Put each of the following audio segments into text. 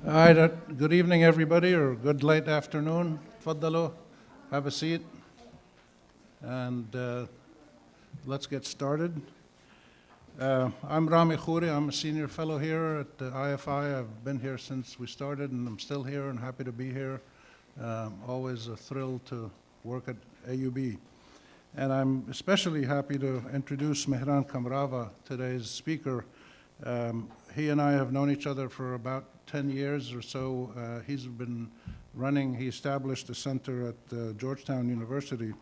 All right, good evening, everybody, or good late afternoon. Tfaddalo, have a seat, and let's get started. I'm Rami Khouri. I'm a senior fellow here at the IFI. I've been here since we started, and I'm still here and happy to be here. Always a thrill to work at AUB. And I'm especially happy to introduce Mehran Kamrava, today's speaker. He and I have known each other for about 10 years or so. He established a center at Georgetown University,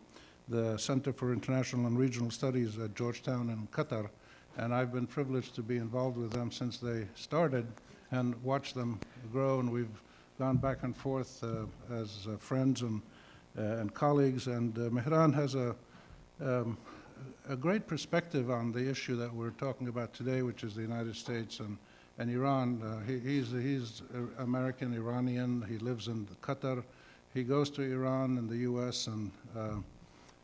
the Center for International and Regional Studies at Georgetown in Qatar. And I've been privileged to be involved with them since they started and watch them grow. And we've gone back and forth as friends and colleagues. And Mehran has a great perspective on the issue that we're talking about today, which is the United States and Iran. He's American Iranian. He lives in Qatar. He goes to Iran and the U.S.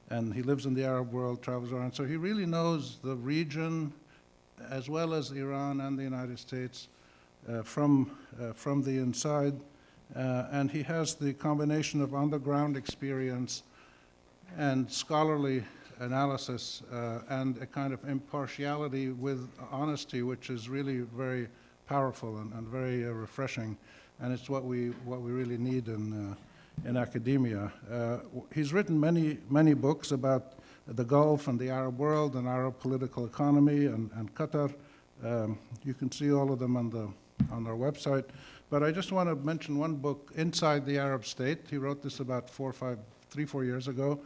and he lives in the Arab world, travels around. So he really knows the region as well as Iran and the United States from the inside. And he has the combination of on-the-ground experience and scholarly analysis and a kind of impartiality with honesty, which is really very powerful and very refreshing, and it's what we really need in academia. He's written many books about the Gulf and the Arab world and Arab political economy and Qatar. You can see all of them on our website, but I just want to mention one book, Inside the Arab State. He wrote this about 3-4 years ago.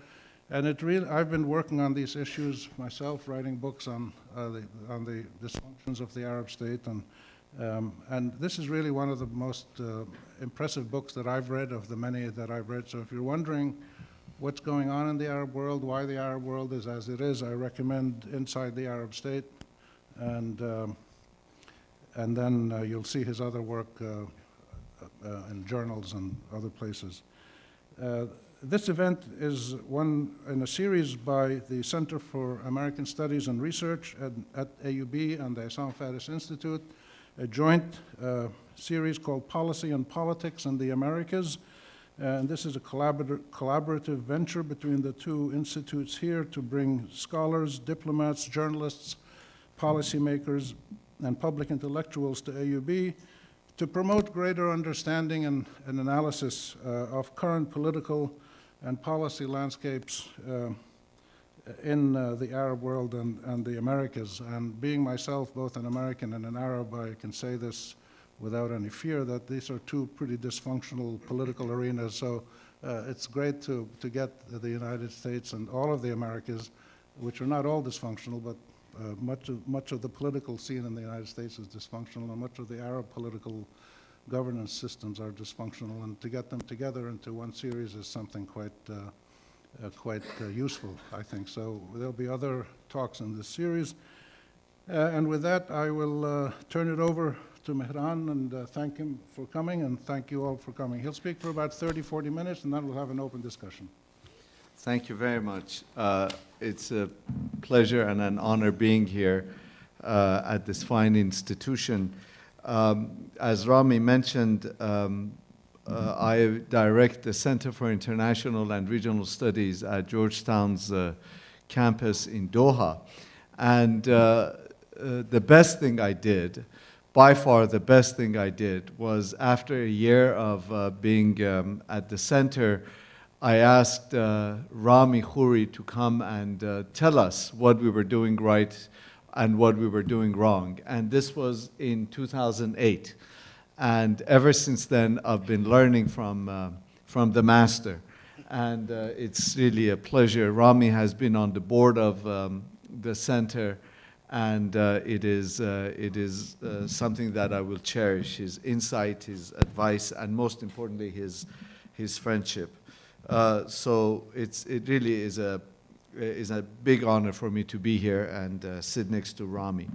And I've been working on these issues myself, writing books on the dysfunctions of the Arab state, and this is really one of the most impressive books that I've read of the many that I've read. So if you're wondering what's going on in the Arab world, why the Arab world is as it is, I recommend Inside the Arab State, and then you'll see his other work in journals and other places. This event is one in a series by the Center for American Studies and Research at AUB and the Essam Faris Institute, a joint series called Policy and Politics in the Americas. And this is a collaborative venture between the two institutes here to bring scholars, diplomats, journalists, policymakers, and public intellectuals to AUB to promote greater understanding and analysis of current political and policy landscapes in the Arab world and the Americas. And being myself both an American and an Arab, I can say this without any fear that these are two pretty dysfunctional political arenas. So it's great to get the United States and all of the Americas, which are not all dysfunctional, but much of the political scene in the United States is dysfunctional, and much of the Arab political governance systems are dysfunctional, and to get them together into one series is something quite useful, I think. So there'll be other talks in this series. And with that, I will turn it over to Mehran and thank him for coming, and thank you all for coming. He'll speak for about 30-40 minutes, and then we'll have an open discussion. Thank you very much. It's a pleasure and an honor being here at this fine institution. As Rami mentioned, I direct the Center for International and Regional Studies at Georgetown's campus in Doha. And the best thing I did, by far the best thing I did, was after a year of being at the center, I asked Rami Khouri to come and tell us what we were doing right and what we were doing wrong. And this was in 2008. And ever since then, I've been learning from the master. And it's really a pleasure. Rami has been on the board of the center, and it is something that I will cherish, his insight, his advice, and most importantly, his friendship. So it really is a big honor for me to be here and sit next to Rami.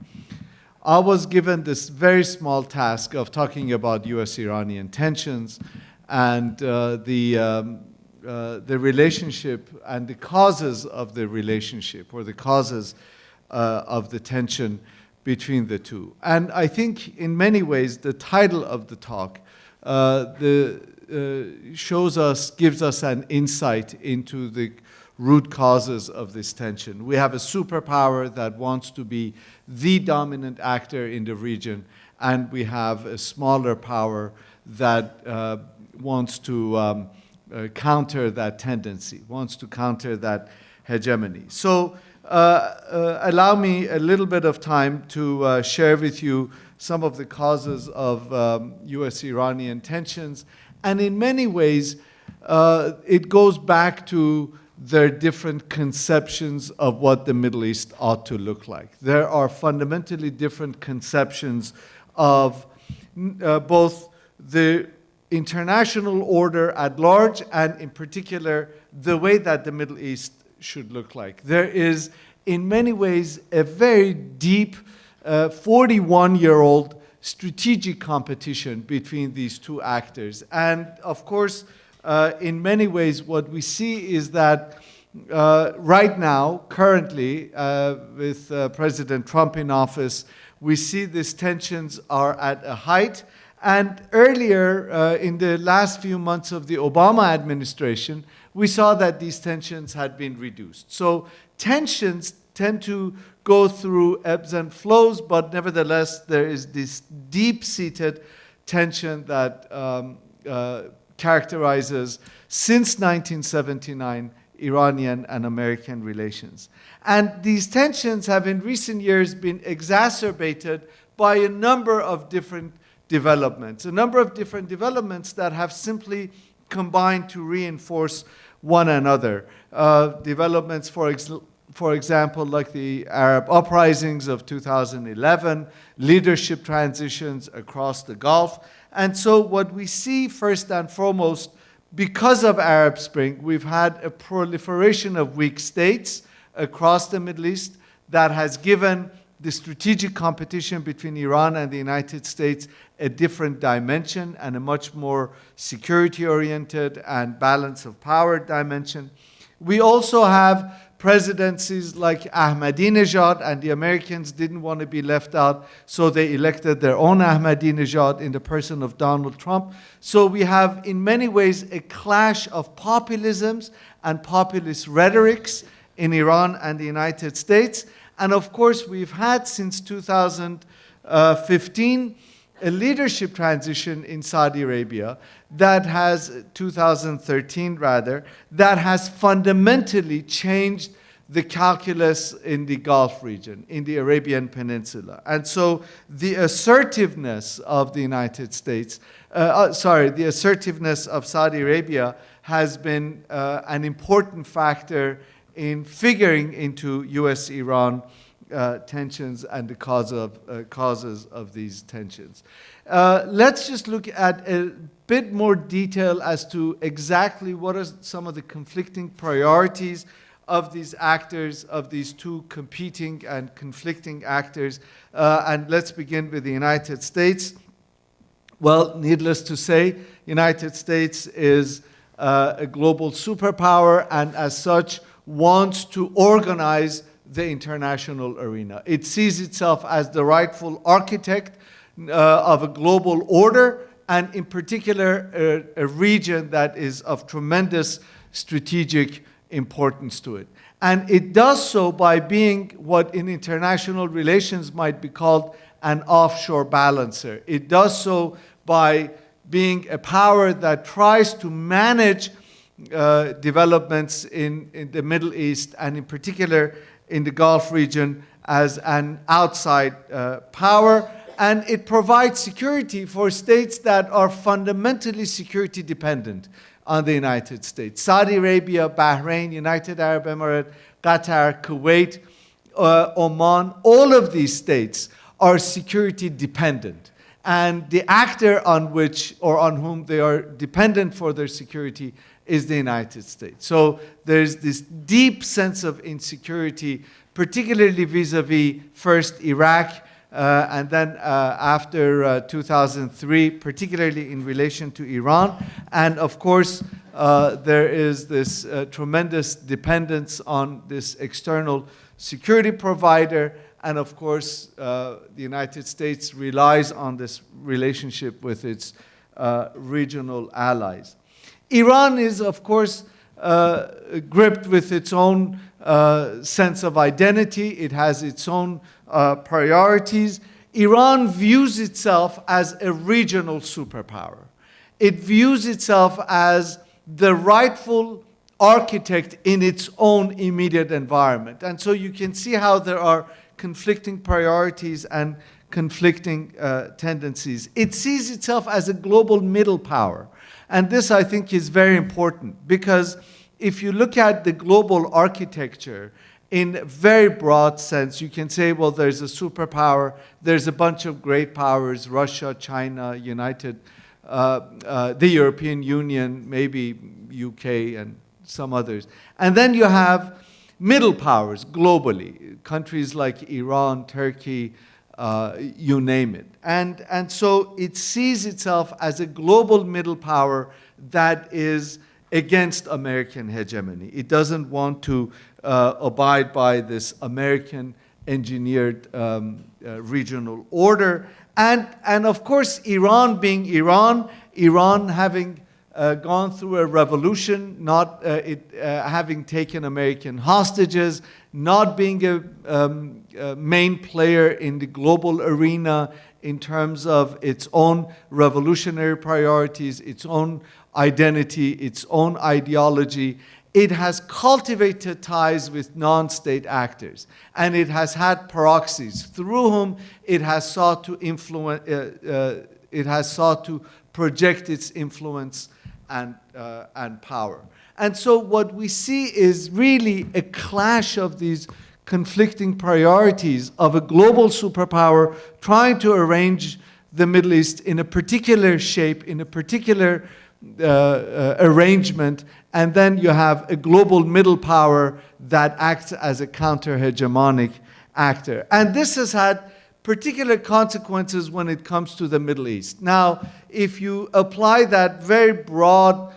I was given this very small task of talking about U.S.-Iranian tensions and the relationship and the causes of the relationship, or the causes of the tension between the two. And I think in many ways the title of the talk gives us an insight into the root causes of this tension. We have a superpower that wants to be the dominant actor in the region, and we have a smaller power that wants to counter that tendency, wants to counter that hegemony. So allow me a little bit of time to share with you some of the causes of US-Iranian tensions. And in many ways, it goes back to their different conceptions of what the Middle East ought to look like. There are fundamentally different conceptions of both the international order at large and, in particular, the way that the Middle East should look like. There is, in many ways, a very deep 41-year-old strategic competition between these two actors. And of course, in many ways, what we see is that right now, currently, with President Trump in office, we see these tensions are at a height. And earlier, in the last few months of the Obama administration, we saw that these tensions had been reduced. So tensions tend to go through ebbs and flows, but nevertheless, there is this deep-seated tension that characterizes, since 1979, Iranian and American relations. And these tensions have in recent years been exacerbated by a number of different developments, that have simply combined to reinforce one another. Developments, for example, like the Arab uprisings of 2011, leadership transitions across the Gulf. And so what we see first and foremost, because of Arab Spring, we've had a proliferation of weak states across the Middle East that has given the strategic competition between Iran and the United States a different dimension and a much more security-oriented and balance of power dimension. We also have presidencies like Ahmadinejad, and the Americans didn't want to be left out, so they elected their own Ahmadinejad in the person of Donald Trump. So we have, in many ways, a clash of populisms and populist rhetorics in Iran and the United States. And of course, we've had since 2015 a leadership transition in Saudi Arabia that has, 2013 rather, that has fundamentally changed the calculus in the Gulf region, in the Arabian Peninsula. And so the assertiveness of the United States, the assertiveness of Saudi Arabia has been an important factor in figuring into US-Iran tensions and the causes of these tensions. Let's just look at a bit more detail as to exactly what are some of the conflicting priorities of these actors, of these two competing and conflicting actors. And let's begin with the United States. Well, needless to say, United States is a global superpower, and as such wants to organize the international arena. It sees itself as the rightful architect of a global order, and in particular a region that is of tremendous strategic importance to it. And it does so by being what in international relations might be called an offshore balancer. It does so by being a power that tries to manage developments in the Middle East, and in particular in the Gulf region, as an outside power. And it provides security for states that are fundamentally security dependent on the United States. Saudi Arabia, Bahrain, United Arab Emirates, Qatar, Kuwait, Oman, all of these states are security dependent. And the actor on which or on whom they are dependent for their security is the United States. So there's this deep sense of insecurity, particularly vis-a-vis first Iraq, and then after 2003, particularly in relation to Iran. And of course, there is this tremendous dependence on this external security provider. And of course, the United States relies on this relationship with its regional allies. Iran is, of course, gripped with its own sense of identity. It has its own priorities. Iran views itself as a regional superpower. It views itself as the rightful architect in its own immediate environment. And so you can see how there are conflicting priorities and conflicting tendencies. It sees itself as a global middle power. And this, I think, is very important, because if you look at the global architecture in a very broad sense, you can say, well, there's a superpower, there's a bunch of great powers, Russia, China, the European Union, maybe UK and some others. And then you have middle powers globally, countries like Iran, Turkey, you name it. And so it sees itself as a global middle power that is against American hegemony. It doesn't want to abide by this American engineered regional order. And of course, Iran being Iran having gone through a revolution, having taken American hostages, not being a main player in the global arena in terms of its own revolutionary priorities, its own identity, its own ideology. It has cultivated ties with non-state actors, and it has had proxies through whom it has sought to influence. It has sought to project its influence and power. And so what we see is really a clash of these conflicting priorities of a global superpower trying to arrange the Middle East in a particular shape, in a particular arrangement, and then you have a global middle power that acts as a counter-hegemonic actor. And this has had particular consequences when it comes to the Middle East. Now, if you apply that very broad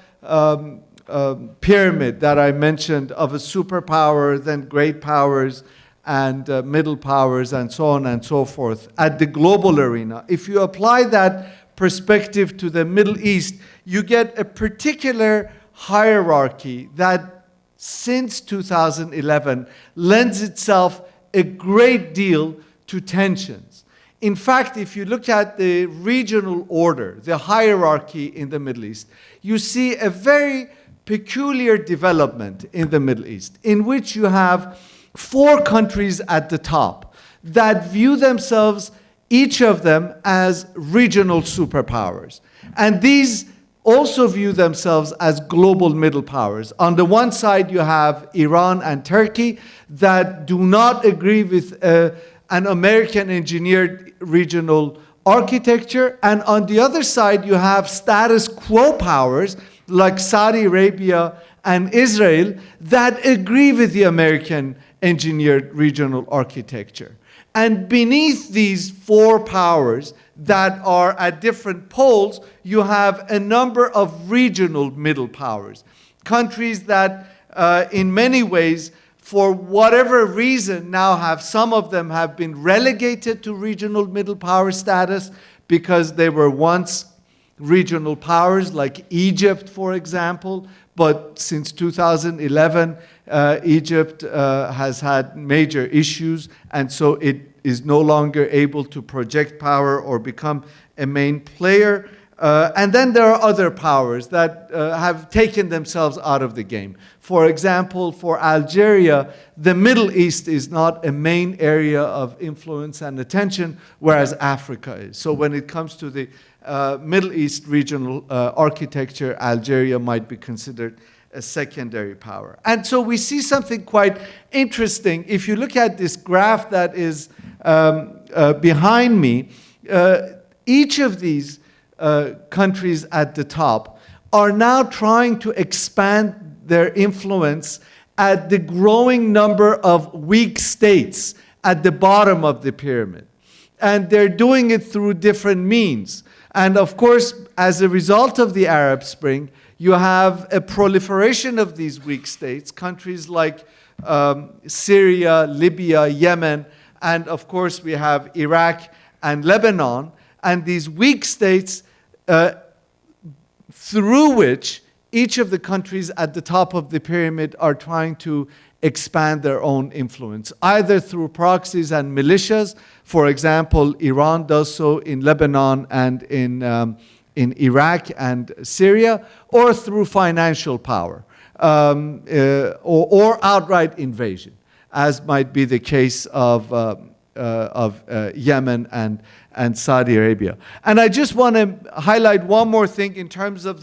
pyramid that I mentioned of a superpower, then great powers, and middle powers, and so on and so forth, at the global arena, if you apply that perspective to the Middle East, you get a particular hierarchy that since 2011 lends itself a great deal to tensions. In fact, if you look at the regional order, the hierarchy in the Middle East, you see a very peculiar development in the Middle East, in which you have 4 countries at the top that view themselves, each of them, as regional superpowers. And these also view themselves as global middle powers. On the one side, you have Iran and Turkey that do not agree with an American engineered regional architecture. And on the other side, you have status quo powers like Saudi Arabia and Israel that agree with the American engineered regional architecture. And beneath these 4 powers that are at different poles, you have a number of regional middle powers. Countries that in many ways, for whatever reason, now some of them have been relegated to regional middle power status because they were once regional powers, like Egypt, for example. But since 2011, Egypt has had major issues, and so it is no longer able to project power or become a main player. And then there are other powers that have taken themselves out of the game. For example, for Algeria, the Middle East is not a main area of influence and attention, whereas Africa is. So when it comes to the Middle East regional architecture, Algeria might be considered a secondary power. And so we see something quite interesting. If you look at this graph that is behind me, each of these countries at the top are now trying to expand their influence at the growing number of weak states at the bottom of the pyramid. And they're doing it through different means. And of course, as a result of the Arab Spring, you have a proliferation of these weak states, countries like Syria, Libya, Yemen, and of course we have Iraq and Lebanon. And these weak states through which each of the countries at the top of the pyramid are trying to expand their own influence, either through proxies and militias. For example, Iran does so in Lebanon and in Iraq and Syria, or through financial power, or outright invasion, as might be the case of Yemen and Saudi Arabia. And I just want to highlight one more thing in terms of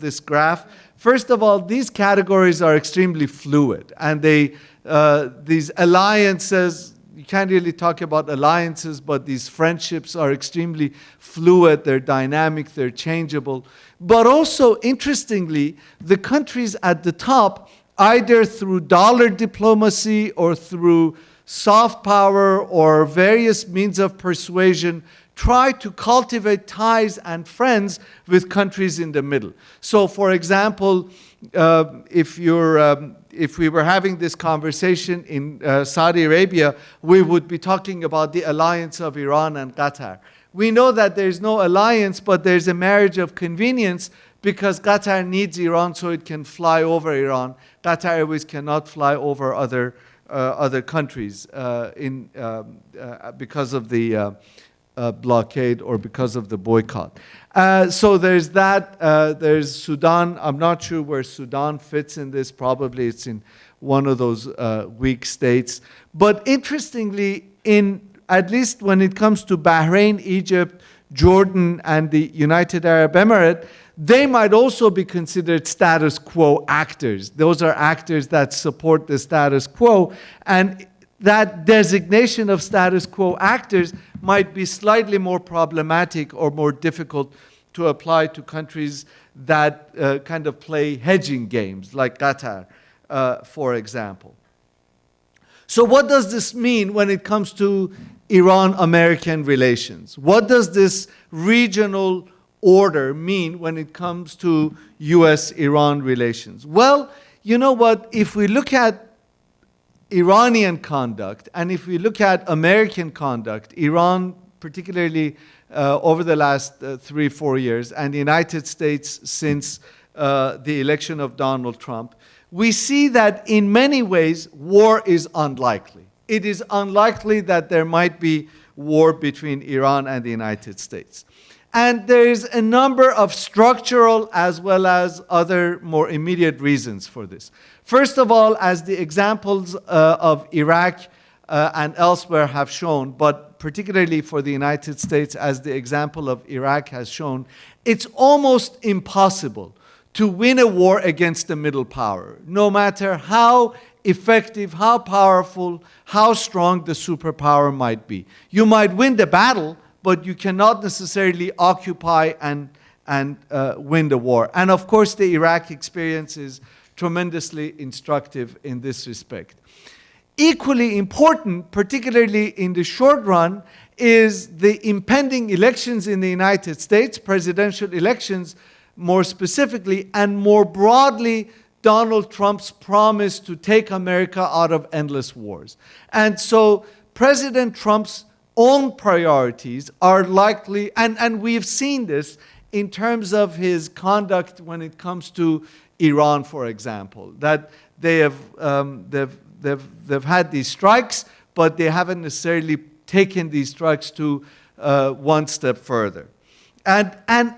this graph. First of all, these categories are extremely fluid, and these alliances, you can't really talk about alliances, but these friendships are extremely fluid, they're dynamic, they're changeable. But also, interestingly, the countries at the top, either through dollar diplomacy or through soft power or various means of persuasion, try to cultivate ties and friends with countries in the middle. So, for example, if we were having this conversation in Saudi Arabia, we would be talking about the alliance of Iran and Qatar. We know that there's no alliance, but there's a marriage of convenience, because Qatar needs Iran so it can fly over Iran. Qatar Airways cannot fly over other countries because of the blockade or because of the boycott. So there's that. There's Sudan. I'm not sure where Sudan fits in this. Probably it's in one of those weak states. But interestingly, at least when it comes to Bahrain, Egypt, Jordan, and the United Arab Emirates, they might also be considered status quo actors. Those are actors that support the status quo. And that designation of status quo actors might be slightly more problematic or more difficult to apply to countries that kind of play hedging games, like Qatar, for example. So what does this mean when it comes to Iran-American relations? What does this regional order mean when it comes to US-Iran relations? Well, you know what? If we look at Iranian conduct, and if we look at American conduct, Iran, particularly over the last 3-4 years, and the United States since the election of Donald Trump, we see that in many ways, war is unlikely. It is unlikely that there might be war between Iran and the United States. And there is a number of structural as well as other more immediate reasons for this. First of all, as the examples of Iraq and elsewhere have shown, but particularly for the United States, as the example of Iraq has shown, it's almost impossible to win a war against a middle power, no matter how effective, how powerful, how strong the superpower might be. You might win the battle, but you cannot necessarily occupy and win the war. And of course, the Iraq experience is tremendously instructive in this respect. Equally important, particularly in the short run, is the impending elections in the United States, presidential elections more specifically, and more broadly, Donald Trump's promise to take America out of endless wars. And so President Trump's own priorities are likely, and we've seen this in terms of his conduct when it comes to Iran, for example, that they've had these strikes, but they haven't necessarily taken these strikes to one step further. And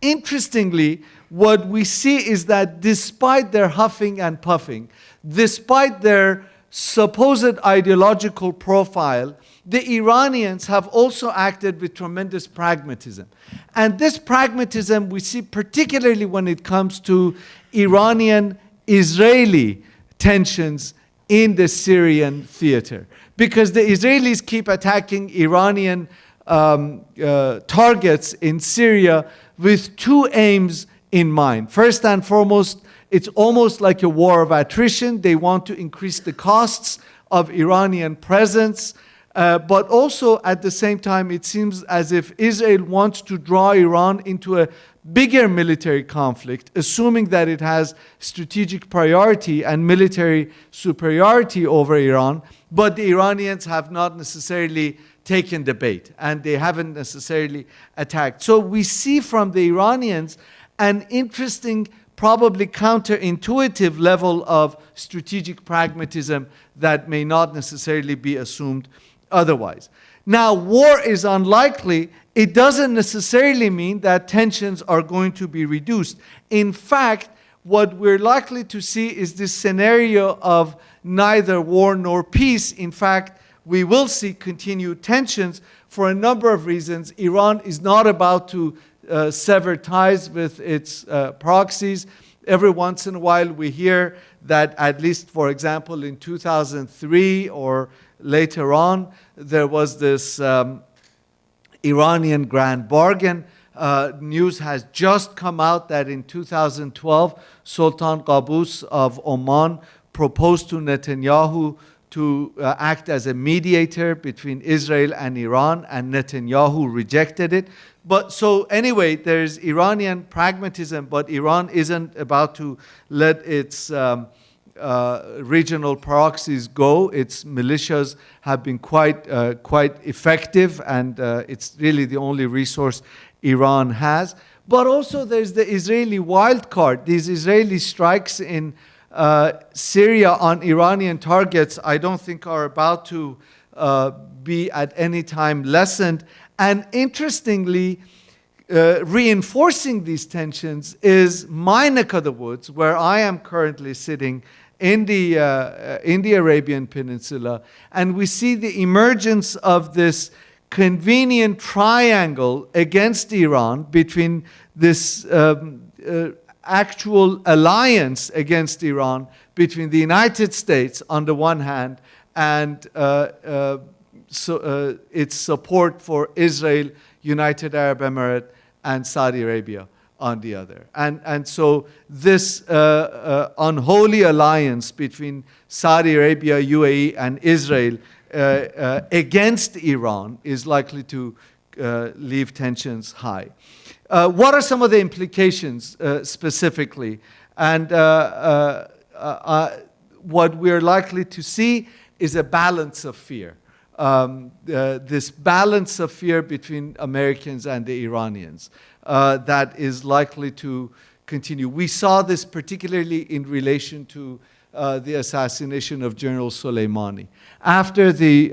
interestingly, what we see is that despite their huffing and puffing, despite their supposed ideological profile, the Iranians have also acted with tremendous pragmatism. And this pragmatism we see particularly when it comes to Iranian-Israeli tensions in the Syrian theater. Because the Israelis keep attacking Iranian targets in Syria with two aims in mind. First and foremost, it's almost like a war of attrition. They want to increase the costs of Iranian presence. But also, at the same time, it seems as if Israel wants to draw Iran into a bigger military conflict, assuming that it has strategic priority and military superiority over Iran. But the Iranians have not necessarily taken the bait, and they haven't necessarily attacked. So we see from the Iranians an interesting, probably counterintuitive level of strategic pragmatism that may not necessarily be assumed otherwise. Now, war is unlikely. It doesn't necessarily mean that tensions are going to be reduced. In fact, what we're likely to see is this scenario of neither war nor peace. In fact, we will see continued tensions for a number of reasons. Iran is not about to sever ties with its proxies. Every once in a while we hear that, at least, for example, in 2003 or later on, there was this Iranian grand bargain. News has just come out that in 2012, Sultan Qaboos of Oman proposed to Netanyahu to act as a mediator between Israel and Iran, and Netanyahu rejected it. But so anyway, there's Iranian pragmatism, but Iran isn't about to let its regional proxies go. Its militias have been quite effective, and it's really the only resource Iran has. But also there's the Israeli wild card. These Israeli strikes in Syria on Iranian targets, I don't think are about to be at any time lessened. And interestingly, reinforcing these tensions is my neck of the woods, where I am currently sitting in the Arabian Peninsula, and we see the emergence of this convenient triangle against Iran between this actual alliance against Iran between the United States on the one hand and its support for Israel, United Arab Emirates, and Saudi Arabia on the other. And so this unholy alliance between Saudi Arabia, UAE, and Israel against Iran is likely to leave tensions high. What are some of the implications specifically? And what we're likely to see is a balance of fear. This balance of fear between Americans and the Iranians that is likely to continue. We saw this particularly in relation to the assassination of General Soleimani. After the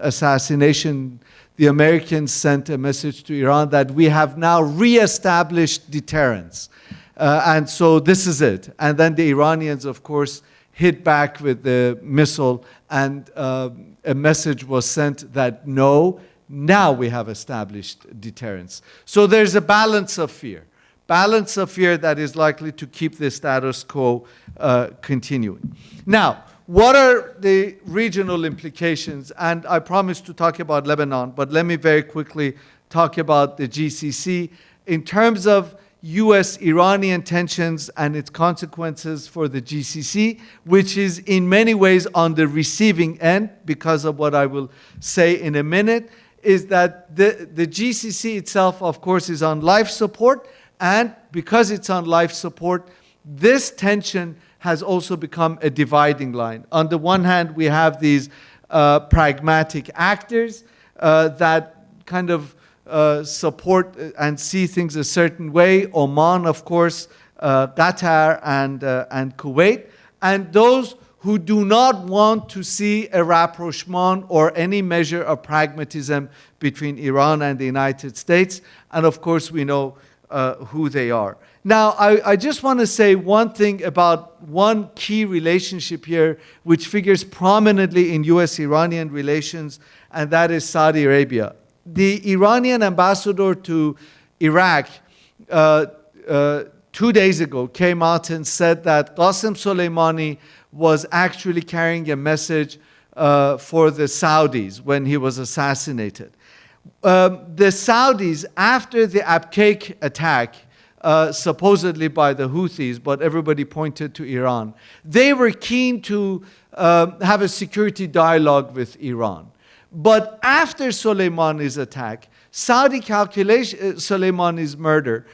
assassination, the Americans sent a message to Iran that we have now reestablished deterrence. And so this is it. And then the Iranians, of course, hit back with the missile, and a message was sent that no, now we have established deterrence. So there's a balance of fear that is likely to keep the status quo continuing. Now, what are the regional implications? And I promised to talk about Lebanon, but let me very quickly talk about the GCC. In terms of US-Iranian tensions and its consequences for the GCC, which is in many ways on the receiving end, because of what I will say in a minute, is that the GCC itself, of course, is on life support, and because it's on life support, this tension has also become a dividing line. On the one hand, we have these pragmatic actors that kind of support and see things a certain way. Oman, of course, Qatar, and Kuwait. And those who do not want to see a rapprochement or any measure of pragmatism between Iran and the United States. And of course, we know who they are. Now, I just want to say one thing about one key relationship here, which figures prominently in US-Iranian relations, and that is Saudi Arabia. The Iranian ambassador to Iraq 2 days ago came out and said that Qasem Soleimani was actually carrying a message for the Saudis when he was assassinated. The Saudis, after the Abqaiq attack, supposedly by the Houthis, but everybody pointed to Iran, they were keen to have a security dialogue with Iran. But after Soleimani's attack, Soleimani's murder,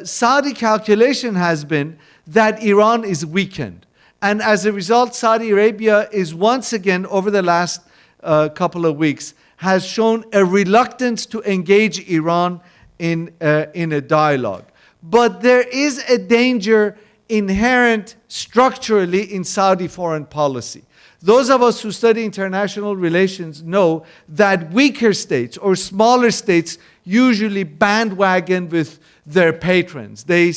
Saudi calculation has been that Iran is weakened. And as a result, Saudi Arabia is once again, over the last couple of weeks, has shown a reluctance to engage Iran in a dialogue. But there is a danger inherent structurally in Saudi foreign policy. Those of us who study international relations know that weaker states or smaller states usually bandwagon with their patrons. They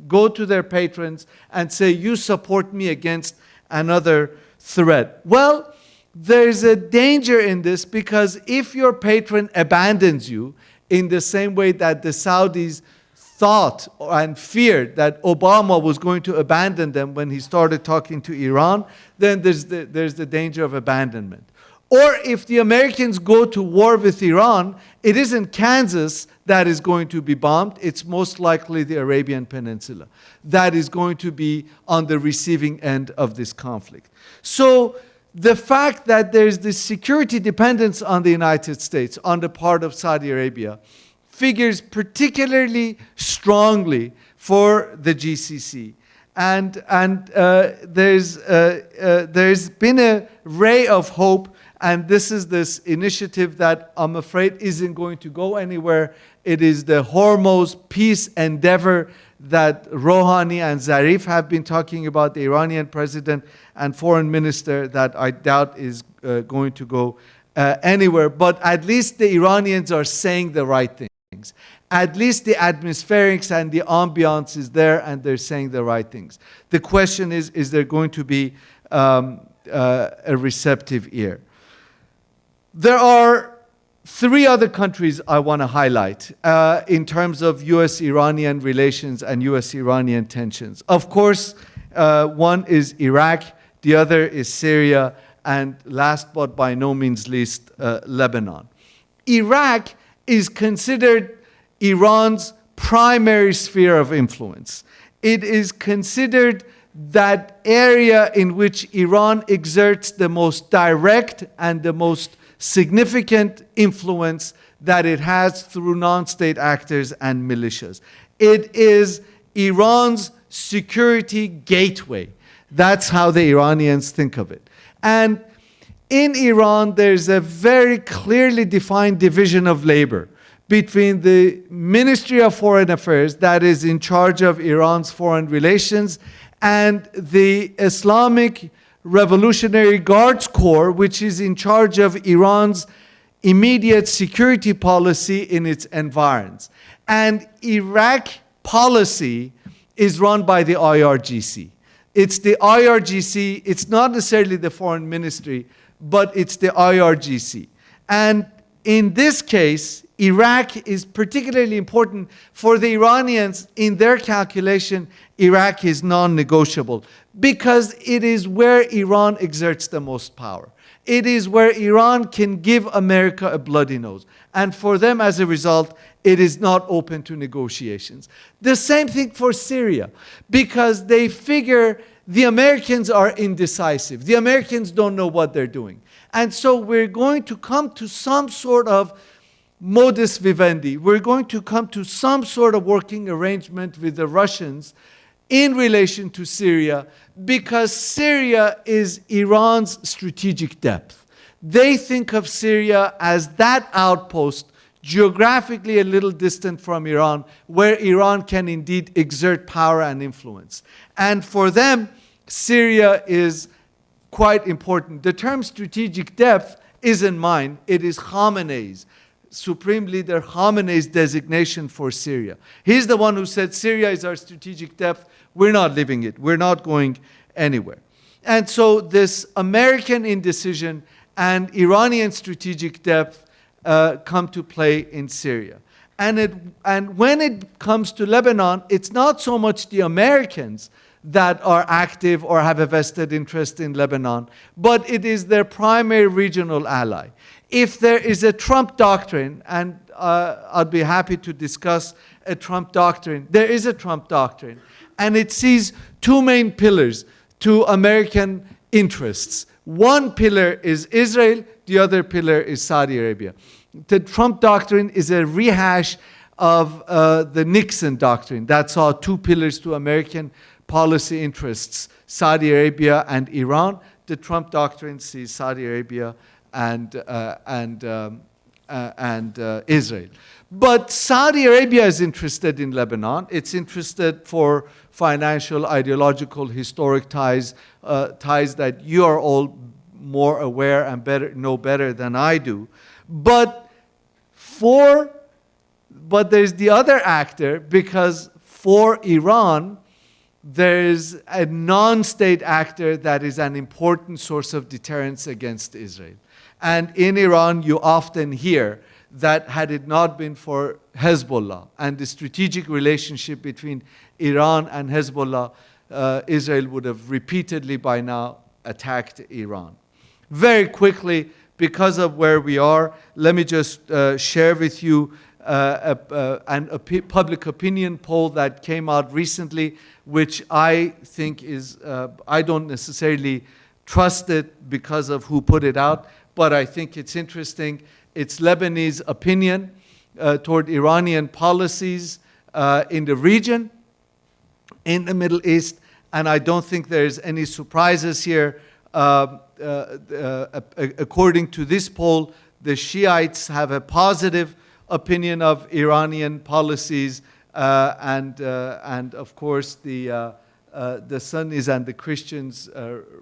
go to their patrons and say, you support me against another threat. Well, there's a danger in this, because if your patron abandons you in the same way that the Saudis thought and feared that Obama was going to abandon them when he started talking to Iran, then there's the danger of abandonment. Or if the Americans go to war with Iran, it isn't Kansas that is going to be bombed. It's most likely the Arabian Peninsula that is going to be on the receiving end of this conflict. So the fact that there's this security dependence on the United States on the part of Saudi Arabia figures particularly strongly for the GCC. And there's been a ray of hope, and this is this initiative that I'm afraid isn't going to go anywhere. It is the Hormuz peace endeavor that Rouhani and Zarif have been talking about, the Iranian president and foreign minister, that I doubt is going to go anywhere. But at least the Iranians are saying the right things. At least the atmospherics and the ambiance is there, and they're saying the right things. The question is there going to be a receptive ear? There are three other countries I want to highlight in terms of US-Iranian relations and US-Iranian tensions. Of course, one is Iraq, the other is Syria, and last but by no means least, Lebanon. Iraq is considered Iran's primary sphere of influence. It is considered that area in which Iran exerts the most direct and the most significant influence that it has through non-state actors and militias. It is Iran's security gateway. That's how the Iranians think of it. And in Iran, there's a very clearly defined division of labor between the Ministry of Foreign Affairs, that is in charge of Iran's foreign relations, and the Islamic Revolutionary Guards Corps, which is in charge of Iran's immediate security policy in its environs. And Iraq policy is run by the IRGC. It's the IRGC, it's not necessarily the foreign ministry, but it's the IRGC. And in this case, Iraq is particularly important for the Iranians. In their calculation, Iraq is non-negotiable because it is where Iran exerts the most power. It is where Iran can give America a bloody nose. And for them, as a result, it is not open to negotiations. The same thing for Syria, because they figure the Americans are indecisive. The Americans don't know what they're doing. And so we're going to come to some sort of modus vivendi. We're going to come to some sort of working arrangement with the Russians in relation to Syria, because Syria is Iran's strategic depth. They think of Syria as that outpost, geographically a little distant from Iran, where Iran can indeed exert power and influence. And for them, Syria is quite important. The term strategic depth isn't mine, it is Khamenei's. Supreme Leader Khamenei's designation for Syria. He's the one who said Syria is our strategic depth. We're not leaving it. We're not going anywhere. And so this American indecision and Iranian strategic depth come to play in Syria. And when it comes to Lebanon, it's not so much the Americans that are active or have a vested interest in Lebanon, but it is their primary regional ally. If there is a Trump doctrine, and I'd be happy to discuss a Trump doctrine, there is a Trump doctrine, and it sees two main pillars to American interests. One pillar is Israel, the other pillar is Saudi Arabia. The Trump doctrine is a rehash of the Nixon doctrine that saw two pillars to American policy interests, Saudi Arabia and Iran. The Trump doctrine sees Saudi Arabia Israel. But Saudi Arabia is interested in Lebanon. It's interested for financial, ideological, historic ties, ties that you are all more aware and know better than I do. But there's the other actor, because for Iran, there's a non-state actor that is an important source of deterrence against Israel. And in Iran, you often hear that had it not been for Hezbollah and the strategic relationship between Iran and Hezbollah, Israel would have repeatedly by now attacked Iran. Very quickly, because of where we are, let me just share with you a public opinion poll that came out recently, which I think is, I don't necessarily trust it because of who put it out, but I think it's interesting. It's Lebanese opinion toward Iranian policies in the region, in the Middle East, and I don't think there's any surprises here. According to this poll, the Shiites have a positive opinion of Iranian policies, and of course the Sunnis and the Christians,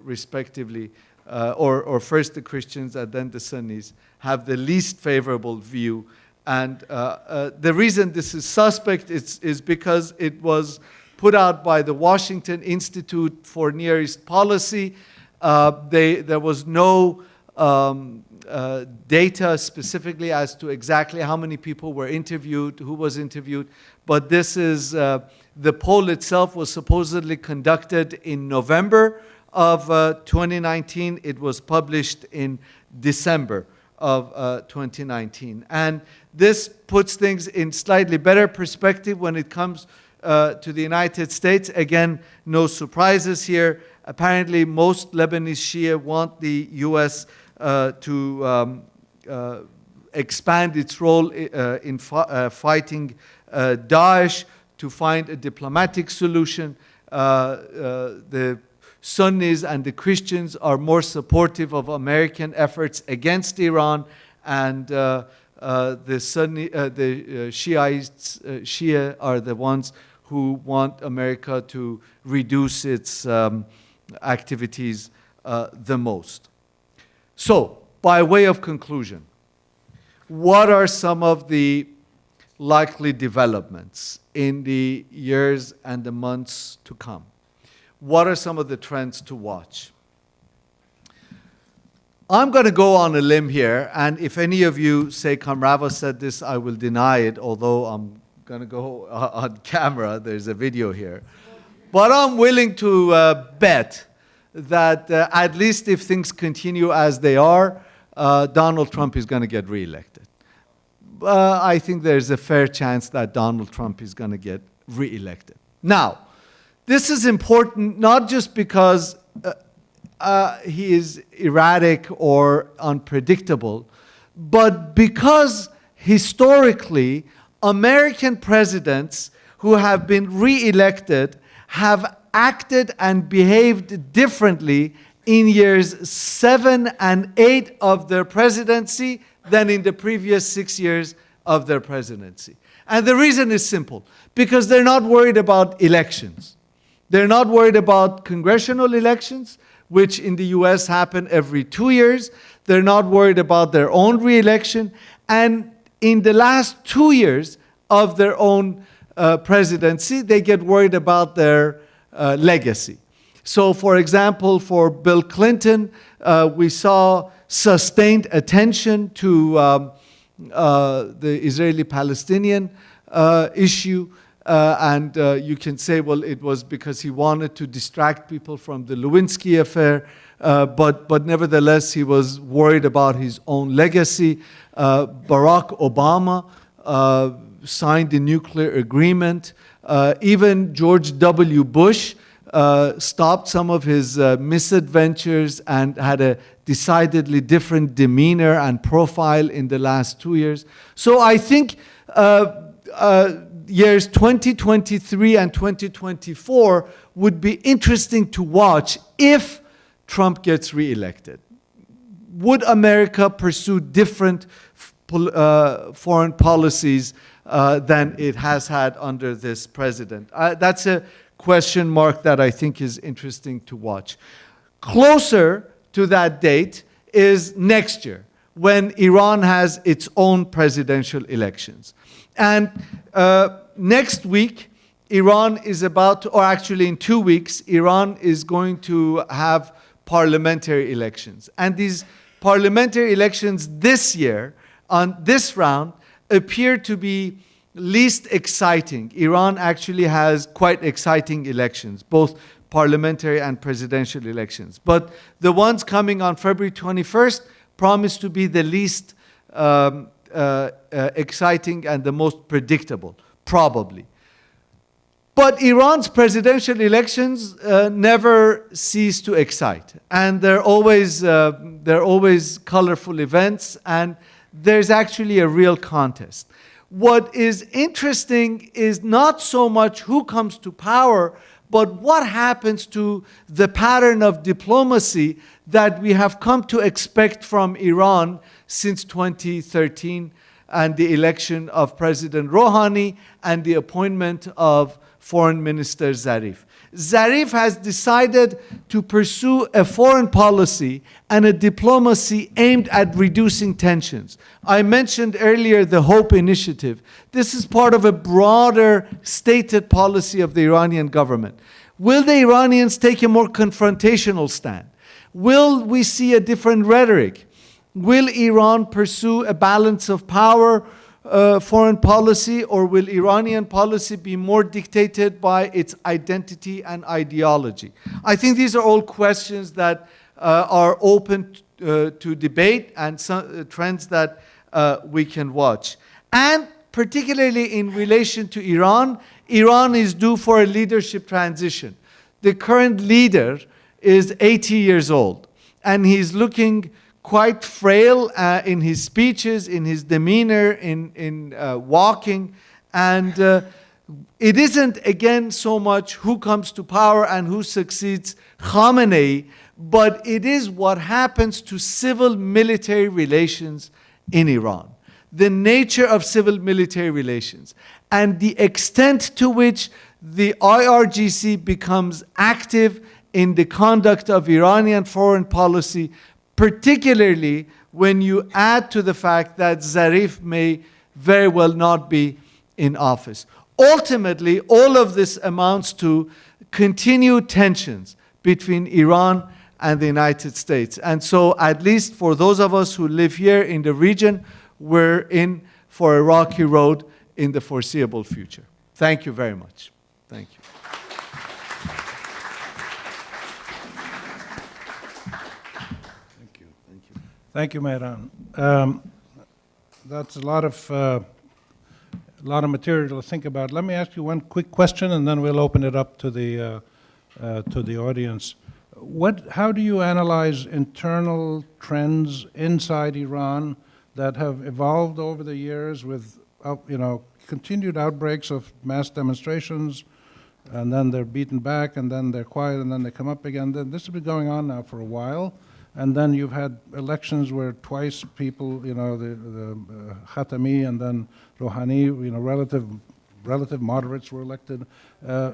respectively, or first the Christians and then the Sunnis, have the least favorable view. And the reason this is suspect is because it was put out by the Washington Institute for Near East Policy. There was no data specifically as to exactly how many people were interviewed, who was interviewed, but this is, the poll itself was supposedly conducted in November of 2019. It was published in December of 2019. And this puts things in slightly better perspective when it comes to the United States. Again, no surprises here. Apparently, most Lebanese Shia want the U.S. to expand its role in fighting Daesh, to find a diplomatic solution. The Sunnis and the Christians are more supportive of American efforts against Iran, and the Shiites, Shia are the ones who want America to reduce its activities the most. So, by way of conclusion, what are some of the likely developments in the years and the months to come? What are some of the trends to watch? I'm going to go on a limb here, and if any of you say Kamrava said this, I will deny it, although I'm going to go on camera. There's a video here. But I'm willing to bet that at least if things continue as they are, Donald Trump is going to get reelected. I think there's a fair chance that Donald Trump is going to get reelected. Now, this is important not just because he is erratic or unpredictable, but because historically, American presidents who have been reelected have acted and behaved differently in years 7 and 8 of their presidency than in the previous 6 years of their presidency. And the reason is simple, because they're not worried about elections. They're not worried about congressional elections, which in the US happen every 2 years. They're not worried about their own re-election. And in the last 2 years of their own presidency, they get worried about their legacy. So, for example, for Bill Clinton, we saw sustained attention to the Israeli-Palestinian issue. And you can say, well, it was because he wanted to distract people from the Lewinsky affair, but nevertheless, he was worried about his own legacy. Barack Obama signed the nuclear agreement. Even George W. Bush stopped some of his misadventures and had a decidedly different demeanor and profile in the last 2 years. So I think years 2023 and 2024 would be interesting to watch if Trump gets reelected. would America pursue different foreign policies than it has had under this president? That's a question mark that I think is interesting to watch. Closer to that date is next year, when Iran has its own presidential elections. And next week, Iran is about to, or actually in 2 weeks, Iran is going to have parliamentary elections. And these parliamentary elections this year, on this round, appear to be least exciting. Iran actually has quite exciting elections, both parliamentary and presidential elections. But the ones coming on February 21st promise to be the least exciting and the most predictable, probably. But Iran's presidential elections never cease to excite, and they're always colorful events, and there's actually a real contest. What is interesting is not so much who comes to power, but what happens to the pattern of diplomacy that we have come to expect from Iran since 2013 and the election of President Rouhani and the appointment of Foreign Minister Zarif. Zarif has decided to pursue a foreign policy and a diplomacy aimed at reducing tensions. I mentioned earlier the HOPE initiative. This is part of a broader stated policy of the Iranian government. Will the Iranians take a more confrontational stand? Will we see a different rhetoric? Will Iran pursue a balance of power foreign policy, or will Iranian policy be more dictated by its identity and ideology? I think these are all questions that are open to debate and some trends that we can watch. And particularly in relation to Iran, Iran is due for a leadership transition. The current leader is 80 years old, and he's looking quite frail in his speeches, in his demeanor, in walking. And it isn't, again, so much who comes to power and who succeeds Khamenei, but it is what happens to civil-military relations in Iran. The nature of civil-military relations and the extent to which the IRGC becomes active in the conduct of Iranian foreign policy, particularly when you add to the fact that Zarif may very well not be in office. Ultimately, all of this amounts to continued tensions between Iran and the United States. And so, at least for those of us who live here in the region, we're in for a rocky road in the foreseeable future. Thank you very much. Thank you. Thank you, Mehran. That's a lot of material to think about. Let me ask you one quick question, and then we'll open it up to the audience. How do you analyze internal trends inside Iran that have evolved over the years with, continued outbreaks of mass demonstrations, and then they're beaten back, and then they're quiet, and then they come up again? This has been going on now for a while. And then you've had elections where twice people, the Khatami and then Rouhani, relative moderates were elected.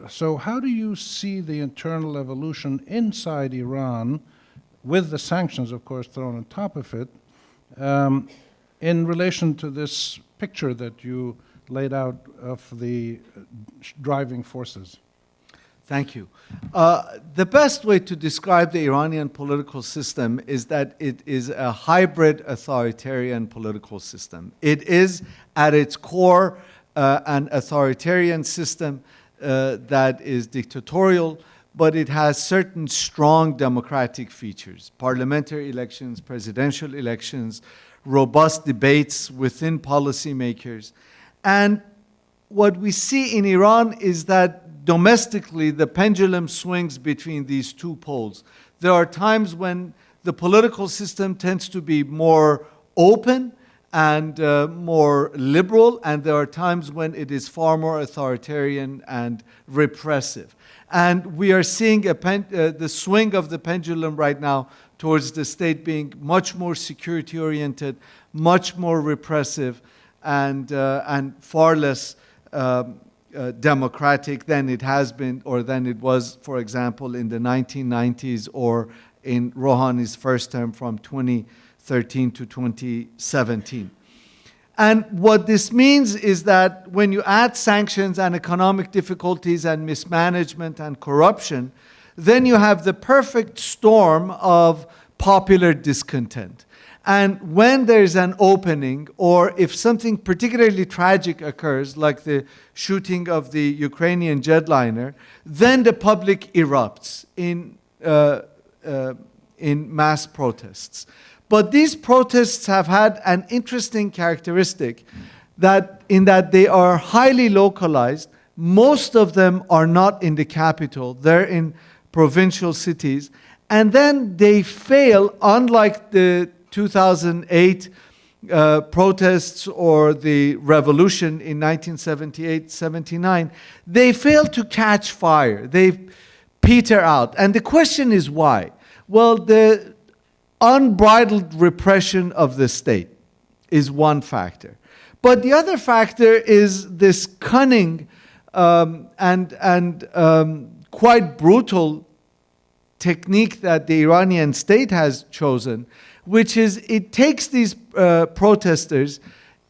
So how do you see the internal evolution inside Iran, with the sanctions, of course, thrown on top of it, in relation to this picture that you laid out of the driving forces? Thank you. The best way to describe the Iranian political system is that it is a hybrid authoritarian political system. It is, at its core, an authoritarian system that is dictatorial, but it has certain strong democratic features: parliamentary elections, presidential elections, robust debates within policymakers. And what we see in Iran is that domestically, the pendulum swings between these two poles. There are times when the political system tends to be more open and more liberal, and there are times when it is far more authoritarian and repressive. And we are seeing the swing of the pendulum right now towards the state being much more security-oriented, much more repressive, and far less democratic than it has been, or than it was, for example, in the 1990s or in Rouhani's first term from 2013 to 2017. And what this means is that when you add sanctions and economic difficulties and mismanagement and corruption, then you have the perfect storm of popular discontent. And when there's an opening, or if something particularly tragic occurs, like the shooting of the Ukrainian jetliner, then the public erupts in mass protests. But these protests have had an interesting characteristic, that in that they are highly localized. Most of them are not in the capital, they're in provincial cities. And then they fail, unlike the 2008 protests or the revolution in 1978-79, they fail to catch fire. They peter out. And the question is why? Well, the unbridled repression of the state is one factor. But the other factor is this cunning and quite brutal technique that the Iranian state has chosen, which is it takes these protesters,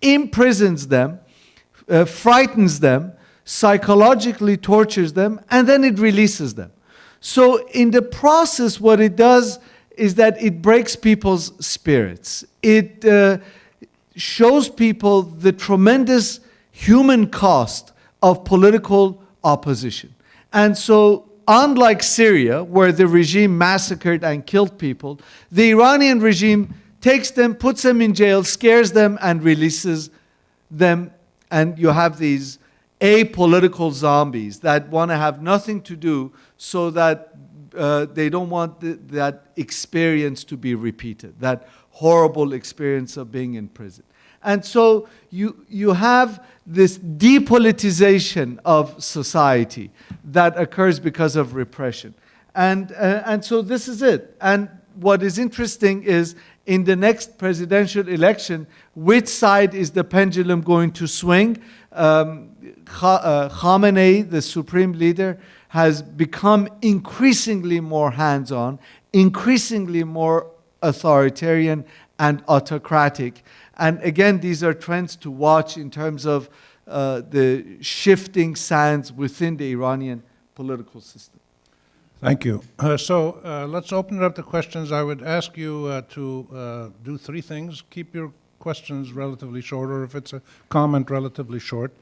imprisons them, frightens them, psychologically tortures them, and then it releases them. So in the process, what it does is that it breaks people's spirits. It shows people the tremendous human cost of political opposition. And so, unlike Syria, where the regime massacred and killed people, the Iranian regime takes them, puts them in jail, scares them, and releases them. And you have these apolitical zombies that want to have nothing to do, so that they don't want that experience to be repeated, that horrible experience of being in prison. And so you have this depolitization of society that occurs because of repression. And so this is it. And what is interesting is, in the next presidential election, which side is the pendulum going to swing? Khamenei, the supreme leader, has become increasingly more hands-on, increasingly more authoritarian and autocratic. And again, these are trends to watch in terms of the shifting sands within the Iranian political system. Thank you. So let's open it up to questions. I would ask you to do three things. Keep your questions relatively short, or if it's a comment, relatively short.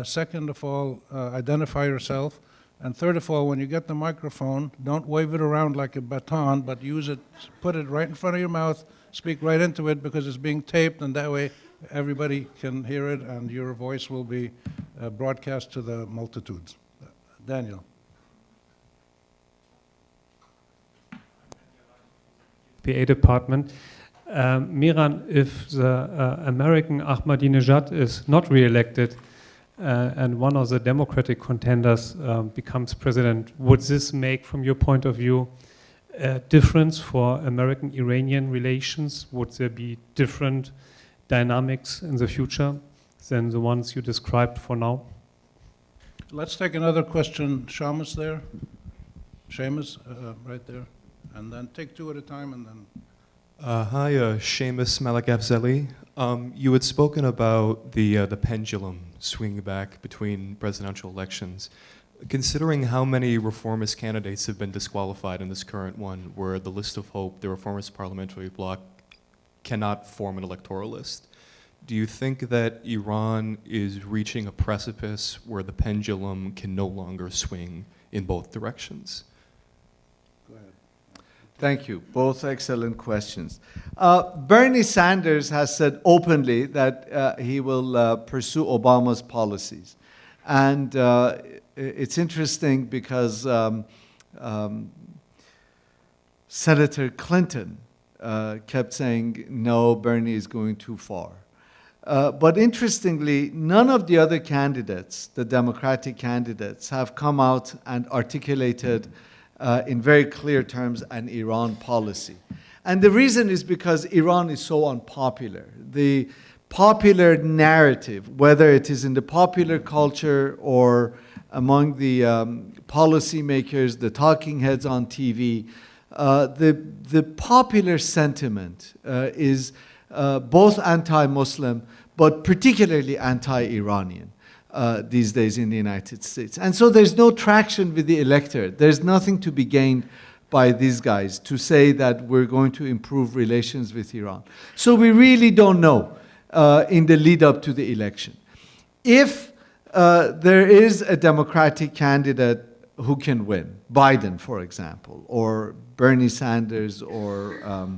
Second of all, identify yourself. And third of all, when you get the microphone, don't wave it around like a baton, but use it, put it right in front of your mouth, speak right into it, because it's being taped, and that way everybody can hear it, and your voice will be broadcast to the multitudes. Daniel. PA department. Miran, if the American Ahmadinejad is not re-elected and one of the Democratic contenders becomes president, would this make, from your point of view, a difference for American-Iranian relations? Would there be different dynamics in the future than the ones you described for now? Let's take another question. Shamus there. Seamus, right there. And then take two at a time, and then... Hi, Seamus Malakafzeli. You had spoken about the pendulum swinging back between presidential elections. Considering how many reformist candidates have been disqualified in this current one, where the list of hope, the reformist parliamentary bloc, cannot form an electoral list, do you think that Iran is reaching a precipice where the pendulum can no longer swing in both directions? Go ahead. Thank you. Both excellent questions. Bernie Sanders has said openly that he will pursue Obama's policies. And it's interesting because Senator Clinton kept saying, no, Bernie is going too far. But interestingly, none of the other candidates, the Democratic candidates, have come out and articulated in very clear terms an Iran policy. And the reason is because Iran is so unpopular. The popular narrative, whether it is in the popular culture or among the policymakers, the talking heads on TV, the popular sentiment is both anti-Muslim, but particularly anti-Iranian these days in the United States. And so there's no traction with the electorate. There's nothing to be gained by these guys to say that we're going to improve relations with Iran. So we really don't know in the lead up to the election. If there is a Democratic candidate who can win, Biden, for example, or Bernie Sanders, or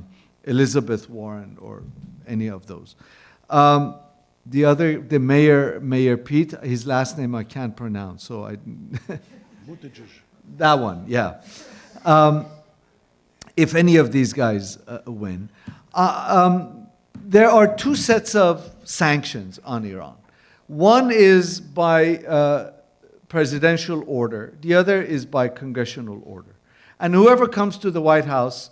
Elizabeth Warren, or any of those. The Mayor Pete, his last name I can't pronounce, so I... That one, yeah. If any of these guys win. There are two sets of sanctions on Iran. One is by presidential order. The other is by congressional order. And whoever comes to the White House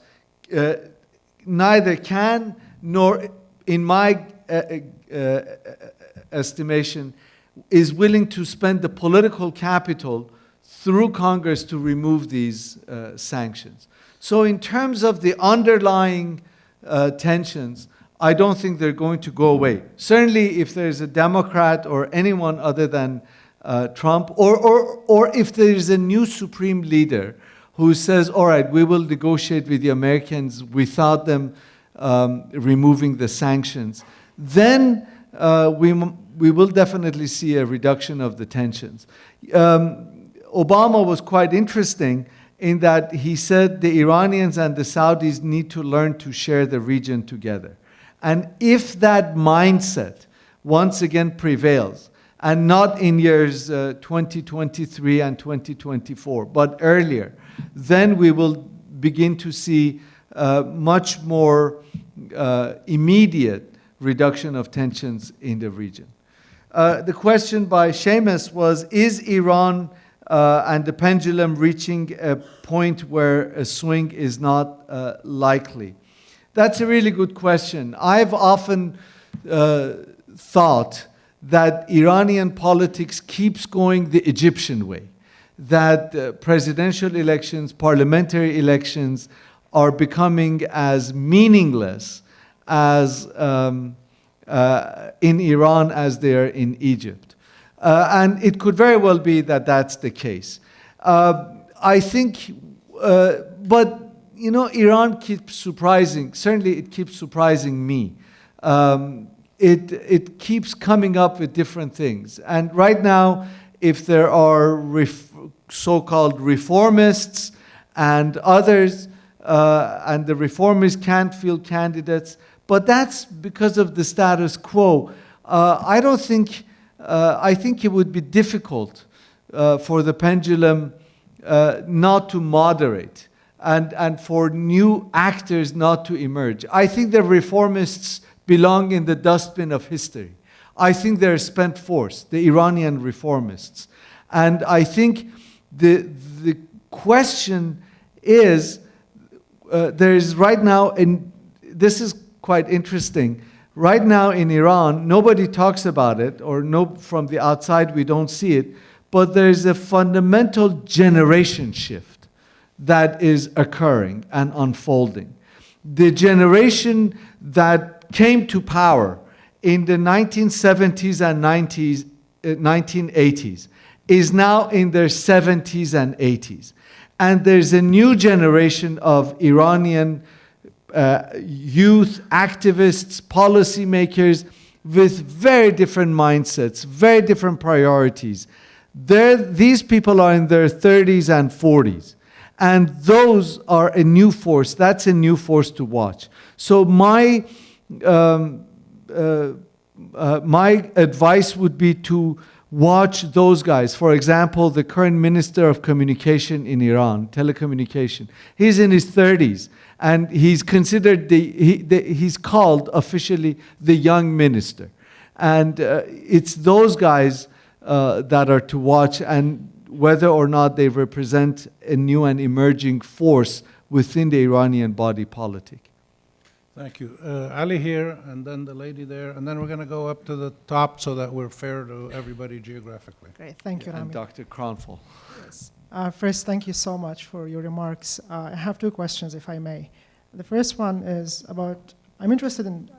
neither can nor, in my estimation, is willing to spend the political capital through Congress to remove these sanctions. So in terms of the underlying tensions, I don't think they're going to go away. Certainly if there's a Democrat or anyone other than Trump, or if there's a new supreme leader who says, all right, we will negotiate with the Americans without them removing the sanctions, then we will definitely see a reduction of the tensions. Obama was quite interesting in that he said the Iranians and the Saudis need to learn to share the region together. And if that mindset once again prevails, and not in years 2023 and 2024, but earlier, then we will begin to see much more immediate reduction of tensions in the region. The question by Seamus was, is Iran and the pendulum reaching a point where a swing is not likely? That's a really good question. I've often thought that Iranian politics keeps going the Egyptian way, that presidential elections, parliamentary elections are becoming as meaningless as in Iran as they are in Egypt. And it could very well be that that's the case. I think, but you know, Iran keeps surprising, certainly it keeps surprising me. It keeps coming up with different things. And right now, if there are so-called reformists and others, and the reformists can't field candidates, but that's because of the status quo. I think it would be difficult for the pendulum not to moderate and for new actors not to emerge. I think the reformists belong in the dustbin of history. I think they're spent force, the Iranian reformists. And I think the question is, there is right now, and this is quite interesting, right now in Iran, nobody talks about it, or from the outside we don't see it, but there's a fundamental generation shift that is occurring and unfolding. The generation that came to power in the 1970s and 1980s is now in their 70s and 80s. And there's a new generation of Iranian youth, activists, policymakers with very different mindsets, very different priorities. These people are in their 30s and 40s. And those are a new force. That's a new force to watch. So my advice would be to watch those guys. For example, the current Minister of Communication in Iran, telecommunication. He's in his 30s, and he's considered he's called officially the young minister. And it's those guys that are to watch, and whether or not they represent a new and emerging force within the Iranian body politic. Thank you. Ali here, and then the lady there, and then we're going to go up to the top so that we're fair to everybody geographically. Great, thank you, And Rami. Dr. Kronfall. Yes. First, thank you so much for your remarks. I have two questions, if I may. The first one is about, I'm interested in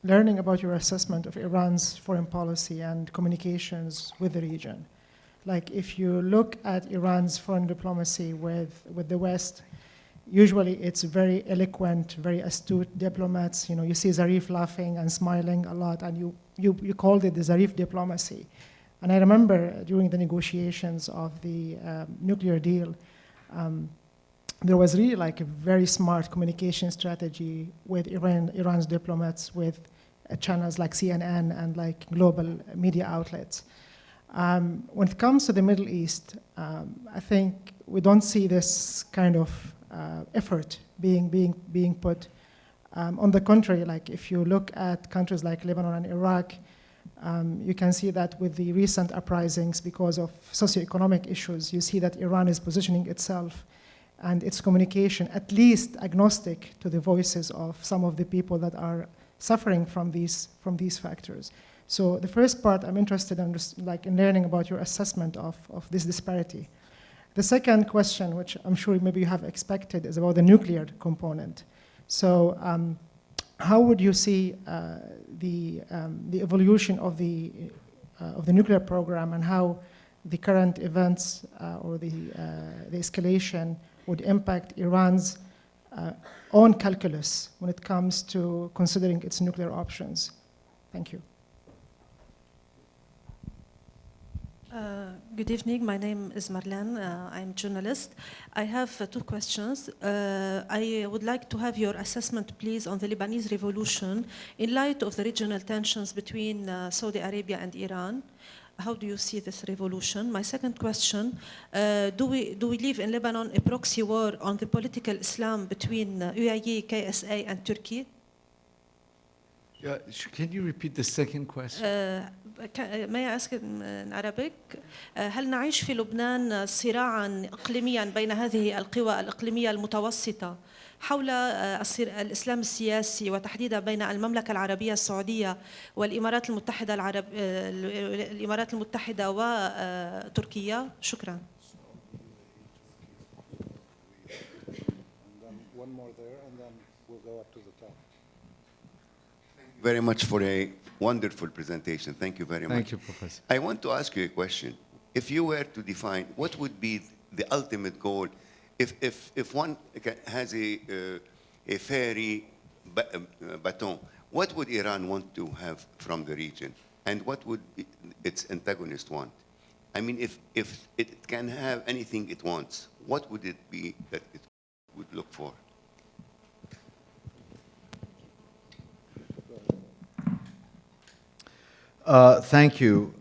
learning about your assessment of Iran's foreign policy and communications with the region. Like, if you look at Iran's foreign diplomacy with the West, usually it's very eloquent, very astute diplomats. You know, you see Zarif laughing and smiling a lot, and you called it the Zarif diplomacy. And I remember during the negotiations of the nuclear deal, there was really like a very smart communication strategy with Iran's diplomats, with channels like CNN and like global media outlets. When it comes to the Middle East, I think we don't see this kind of effort being put. On the contrary, like if you look at countries like Lebanon and Iraq, you can see that with the recent uprisings because of socioeconomic issues, you see that Iran is positioning itself and its communication at least agnostic to the voices of some of the people that are suffering from these factors. So the first part, I'm interested in in learning about your assessment of this disparity. The second question, which I'm sure maybe you have expected, is about the nuclear component. So how would you see the evolution of the nuclear program, and how the current events or the escalation would impact Iran's own calculus when it comes to considering its nuclear options? Thank you. Good evening. My name is Marlene. I'm a journalist. I have two questions. I would like to have your assessment, please, on the Lebanese revolution in light of the regional tensions between Saudi Arabia and Iran. How do you see this revolution? My second question, do we live in Lebanon a proxy war on the political Islam between UAE, KSA, and Turkey? Can you repeat the second question? May I ask in Arabic? هل نعيش في لبنان صراعا إقليميا بين هذه القوى الإقليمية المتوسطة حول الإسلام السياسي، وتحديدا بين المملكة العربية السعودية والإمارات المتحدة الإمارات المتحدة وتركيا؟ شكرا. One more there, and then we'll go up to the top. Very much for a wonderful presentation. Thank you very much. Thank you, Professor. I want to ask you a question. If you were to define what would be the ultimate goal, if one has a fairy baton, what would Iran want to have from the region, and what would its antagonist want? I mean, if it can have anything it wants, what would it be that it would look for? Thank you.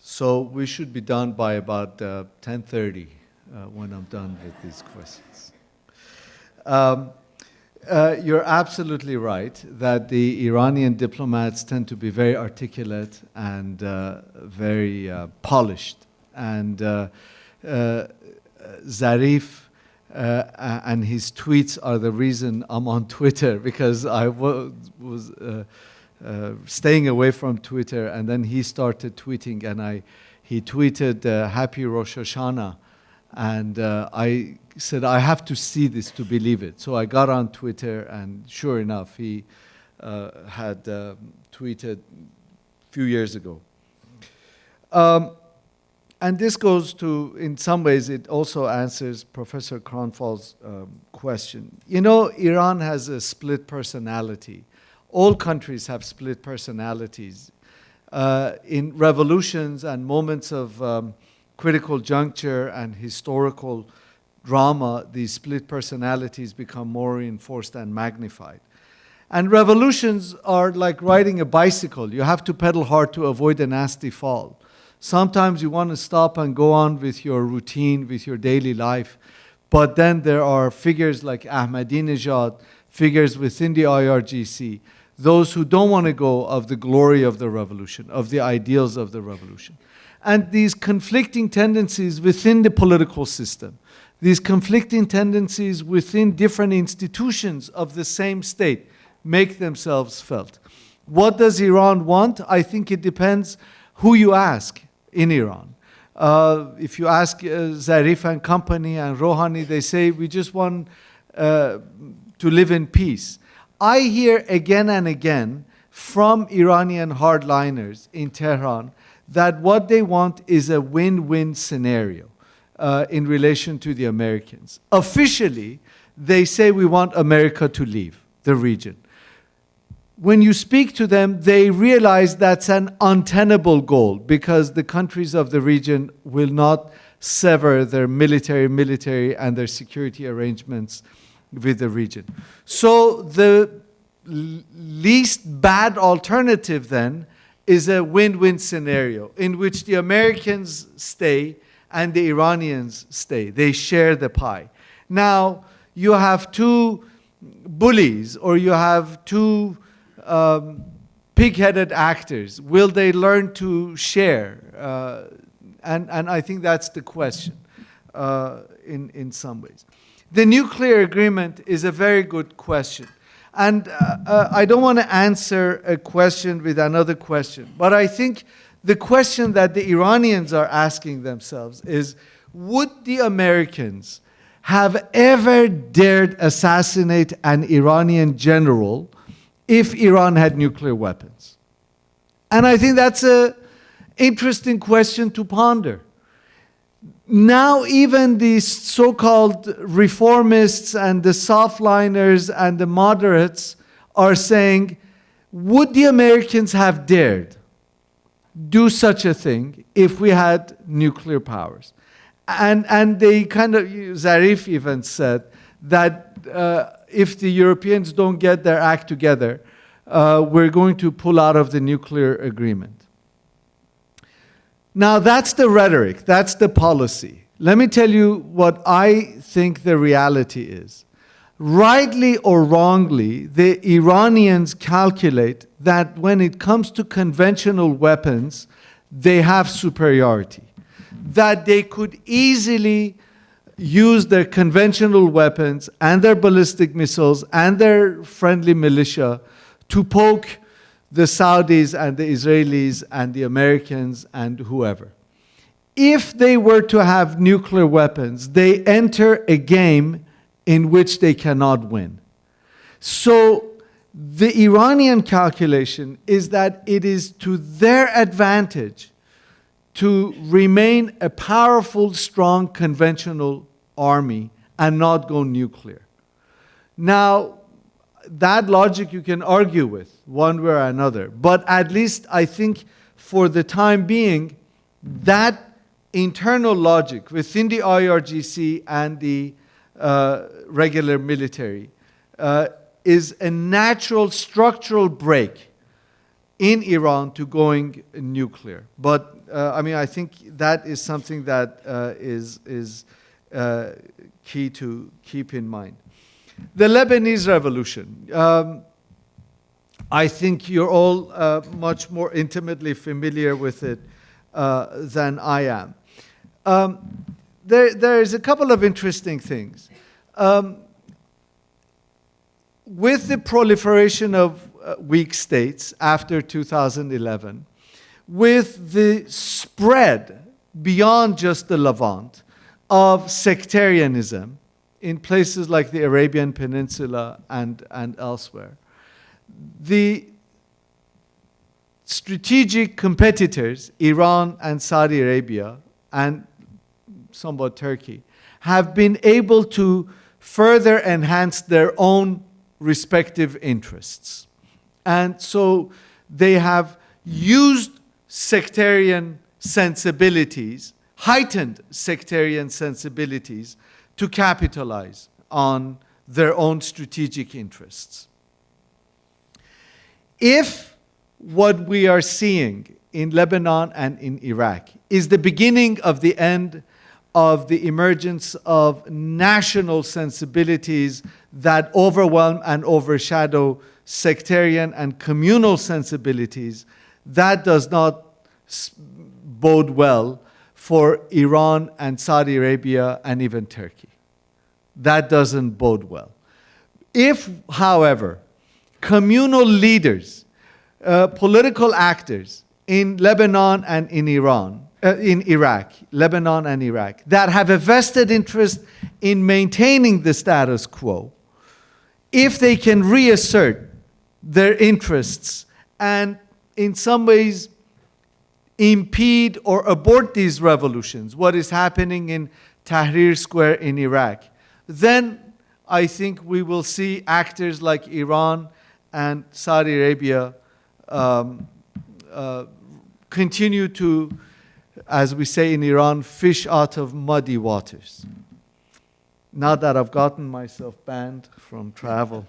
So we should be done by about 10:30 when I'm done with these questions. You're absolutely right that the Iranian diplomats tend to be very articulate and very polished. And Zarif and his tweets are the reason I'm on Twitter, because I was staying away from Twitter, and then he started tweeting, and he tweeted Happy Rosh Hashanah, and I said, I have to see this to believe it. So I got on Twitter, and sure enough, he had tweeted a few years ago. And this goes to, in some ways, it also answers Professor Kronfall's question. You know, Iran has a split personality. All countries have split personalities. In revolutions and moments of critical juncture and historical drama, these split personalities become more reinforced and magnified. And revolutions are like riding a bicycle. You have to pedal hard to avoid a nasty fall. Sometimes you want to stop and go on with your routine, with your daily life. But then there are figures like Ahmadinejad, figures within the IRGC, those who don't want to go of the glory of the revolution, of the ideals of the revolution. And these conflicting tendencies within the political system, these conflicting tendencies within different institutions of the same state make themselves felt. What does Iran want? I think it depends who you ask in Iran. If you ask Zarif and company and Rouhani, they say, we just want to live in peace. I hear again and again from Iranian hardliners in Tehran that what they want is a win-win scenario in relation to the Americans. Officially, they say we want America to leave the region. When you speak to them, they realize that's an untenable goal because the countries of the region will not sever their military and their security arrangements with the region. So the least bad alternative then is a win-win scenario in which the Americans stay and the Iranians stay. They share the pie. Now, you have two bullies or you have two pig-headed actors. Will they learn to share? And I think that's the question in some ways. The nuclear agreement is a very good question. And I don't want to answer a question with another question, but I think the question that the Iranians are asking themselves is, would the Americans have ever dared assassinate an Iranian general if Iran had nuclear weapons? And I think that's an interesting question to ponder. Now even these so-called reformists and the softliners and the moderates are saying, would the Americans have dared do such a thing if we had nuclear powers? And they kind of, Zarif even said that if the Europeans don't get their act together, we're going to pull out of the nuclear agreement. Now that's the rhetoric, that's the policy. Let me tell you what I think the reality is. Rightly or wrongly, the Iranians calculate that when it comes to conventional weapons, they have superiority. That they could easily use their conventional weapons and their ballistic missiles and their friendly militia to poke the Saudis and the Israelis and the Americans and whoever. If they were to have nuclear weapons, they enter a game in which they cannot win. So the Iranian calculation is that it is to their advantage to remain a powerful, strong, conventional army and not go nuclear. Now, that logic you can argue with one way or another, but at least I think for the time being, that internal logic within the IRGC and the regular military is a natural structural break in Iran to going nuclear. But I mean, I think that is something that is key to keep in mind. The Lebanese revolution. I think you're all much more intimately familiar with it than I am. There's a couple of interesting things. With the proliferation of weak states after 2011, with the spread beyond just the Levant of sectarianism in places like the Arabian Peninsula and elsewhere, the strategic competitors, Iran and Saudi Arabia, and somewhat Turkey, have been able to further enhance their own respective interests. And so they have used sectarian sensibilities, heightened sectarian sensibilities, to capitalize on their own strategic interests. If what we are seeing in Lebanon and in Iraq is the beginning of the end of the emergence of national sensibilities that overwhelm and overshadow sectarian and communal sensibilities, that does not bode well for Iran and Saudi Arabia and even Turkey. that doesn't bode well. If, however, communal leaders, political actors in Lebanon and in Iraq, Lebanon and Iraq, that have a vested interest in maintaining the status quo, if they can reassert their interests and in some ways impede or abort these revolutions, what is happening in Tahrir Square in Iraq, then I think we will see actors like Iran and Saudi Arabia continue to, as we say in Iran, fish out of muddy waters. Now that I've gotten myself banned from travel.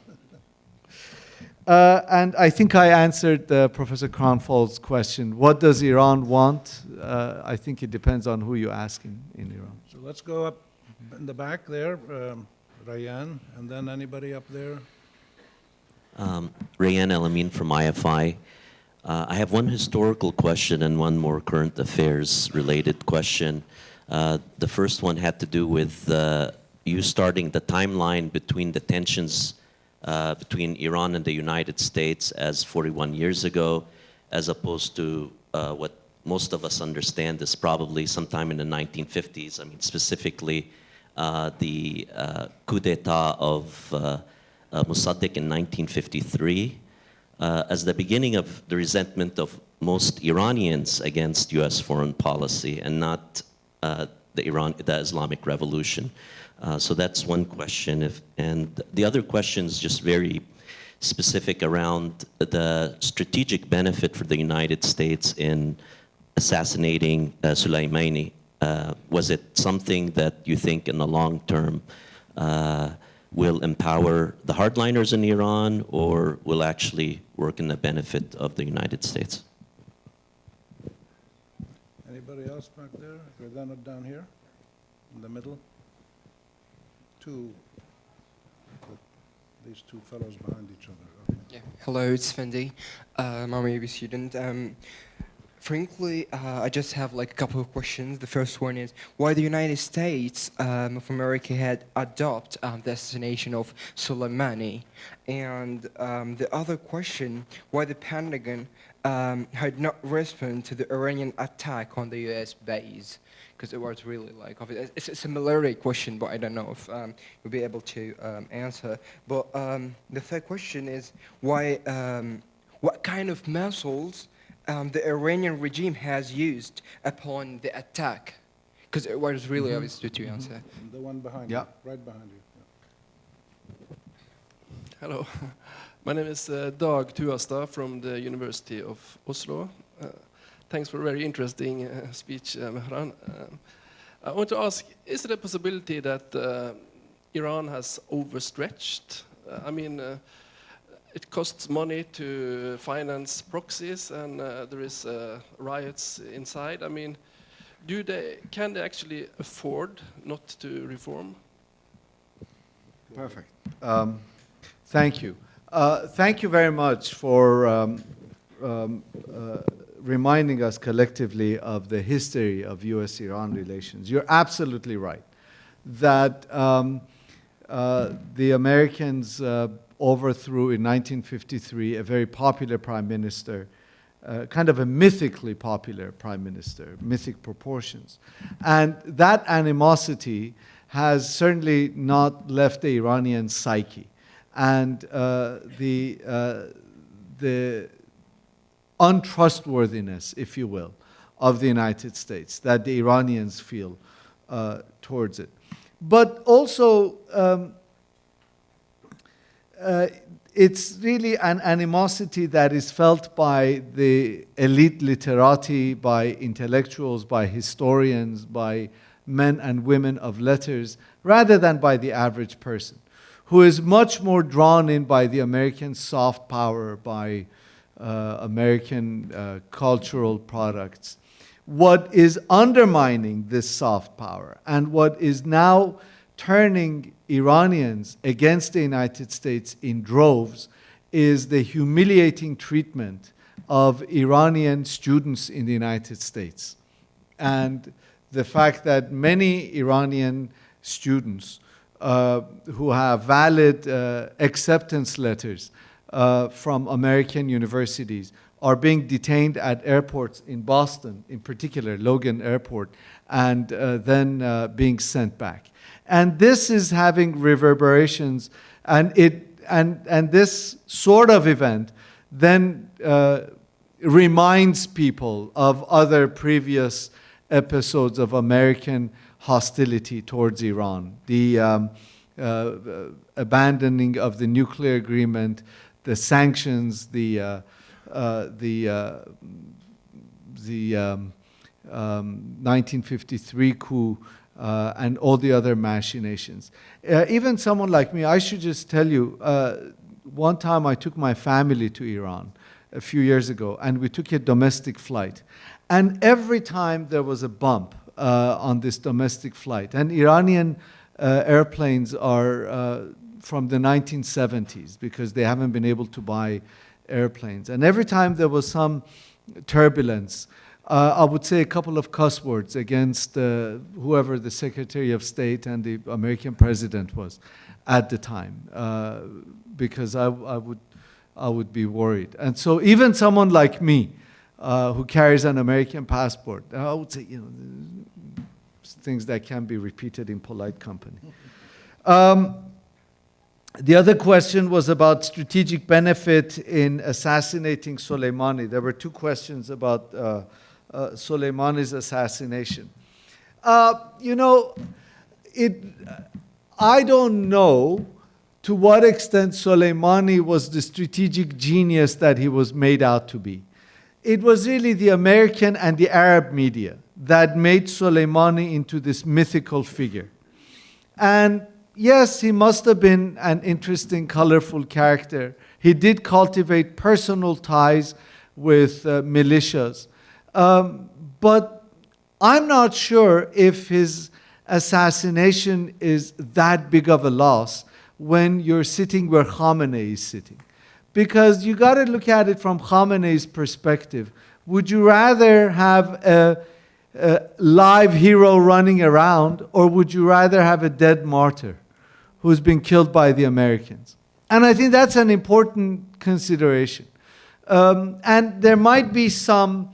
And I think I answered Professor Kronfall's question. What does Iran want? I think it depends on who you ask in Iran. So let's go up in the back there, Rayan, and then anybody up there? Rayan Elamin from IFI. I have one historical question and one more current affairs related question. The first one had to do with you starting the timeline between the tensions between Iran and the United States as 41 years ago, as opposed to what most of us understand is probably sometime in the 1950s. I mean, specifically the coup d'etat of Mossadegh in 1953 as the beginning of the resentment of most Iranians against U.S. foreign policy and not the Islamic Revolution. So that's one question. And the other question is just very specific around the strategic benefit for the United States in assassinating Soleimani. Was it something that you think in the long term will empower the hardliners in Iran or will actually work in the benefit of the United States? Anybody else back there? We're then down here, in the middle. These two fellows behind each other. Okay. Yeah. Hello, it's Fendi. I'm a maybe student. Frankly, I just have like a couple of questions. The first one is why the United States of America had adopted the assassination of Soleimani, and the other question, why the Pentagon had not responded to the Iranian attack on the U.S. base, because it was really like it's a similarity question, but I don't know if you'll be able to answer. But the third question is why, what kind of missiles the Iranian regime has used upon the attack, because it was really obvious to answer. The one behind Yeah. you, right behind you. Yeah. Hello, my name is Dag Tuastad from the University of Oslo. Thanks for a very interesting speech, Mehran. I want to ask, is it a possibility that Iran has overstretched? I mean, it costs money to finance proxies, and there is riots inside. I mean, can they actually afford not to reform? Perfect. Thank you. Thank you very much for reminding us collectively of the history of U.S.-Iran relations. You're absolutely right that the Americans overthrew in 1953 a very popular prime minister, kind of a mythically popular prime minister, mythic proportions. And that animosity has certainly not left the Iranian psyche. And the untrustworthiness, if you will, of the United States that the Iranians feel towards it. But also, it's really an animosity that is felt by the elite literati, by intellectuals, by historians, by men and women of letters, rather than by the average person, who is much more drawn in by the American soft power, by American cultural products. What is undermining this soft power and what is now turning Iranians against the United States in droves is the humiliating treatment of Iranian students in the United States. And the fact that many Iranian students who have valid acceptance letters from American universities are being detained at airports in Boston, in particular, Logan Airport, and then being sent back. And this is having reverberations, and this sort of event then reminds people of other previous episodes of American hostility towards Iran. The abandoning of the nuclear agreement, the sanctions, the 1953 coup, and all the other machinations. Even someone like me, I should just tell you, one time I took my family to Iran a few years ago, and we took a domestic flight. And every time there was a bump on this domestic flight, and Iranian airplanes are from the 1970s because they haven't been able to buy airplanes. And every time there was some turbulence, I would say a couple of cuss words against whoever the Secretary of State and the American president was at the time, because I would be worried. And so even someone like me, who carries an American passport, I would say, things that can be repeated in polite company. The other question was about strategic benefit in assassinating Soleimani. There were two questions about Soleimani's assassination. I don't know to what extent Soleimani was the strategic genius that he was made out to be. It was really the American and the Arab media that made Soleimani into this mythical figure. And yes, he must have been an interesting, colorful character. He did cultivate personal ties with militias. But I'm not sure if his assassination is that big of a loss when you're sitting where Khamenei is sitting. Because you got to look at it from Khamenei's perspective. Would you rather have a live hero running around, or would you rather have a dead martyr who's been killed by the Americans? And I think that's an important consideration. And there might be some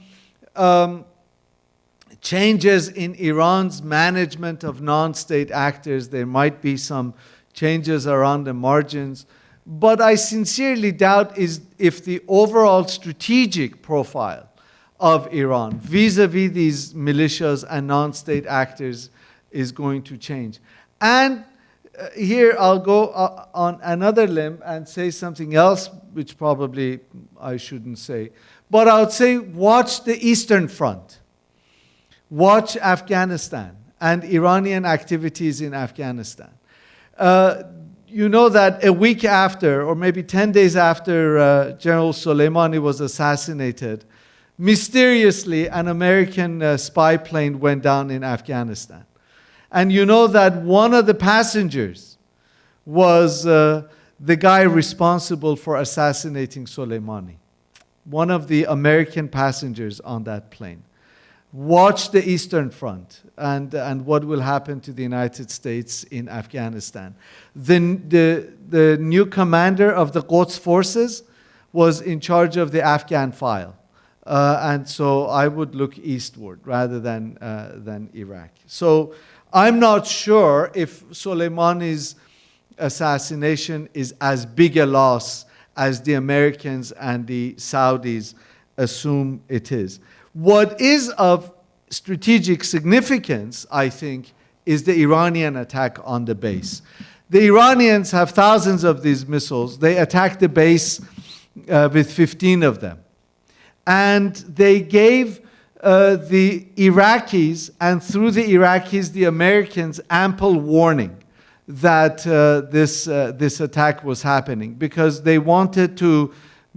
changes in Iran's management of non-state actors. There might be some changes around the margins. But I sincerely doubt if the overall strategic profile of Iran vis-a-vis these militias and non-state actors is going to change. And here I'll go on another limb and say something else, which probably I shouldn't say. But I would say watch the Eastern Front. Watch Afghanistan and Iranian activities in Afghanistan. You know that a week after, or maybe 10 days after General Soleimani was assassinated, mysteriously an American spy plane went down in Afghanistan. And you know that one of the passengers was the guy responsible for assassinating Soleimani. One of the American passengers on that plane. Watch the Eastern Front and what will happen to the United States in Afghanistan. The new commander of the Quds forces was in charge of the Afghan file. And so I would look eastward rather than Iraq. So I'm not sure if Soleimani's assassination is as big a loss as the Americans and the Saudis assume it is. What is of strategic significance, I think, is the Iranian attack on the base. The Iranians have thousands of these missiles. They attacked the base with 15 of them. And they gave the Iraqis, and through the Iraqis, the Americans, ample warning that this attack was happening, because they wanted to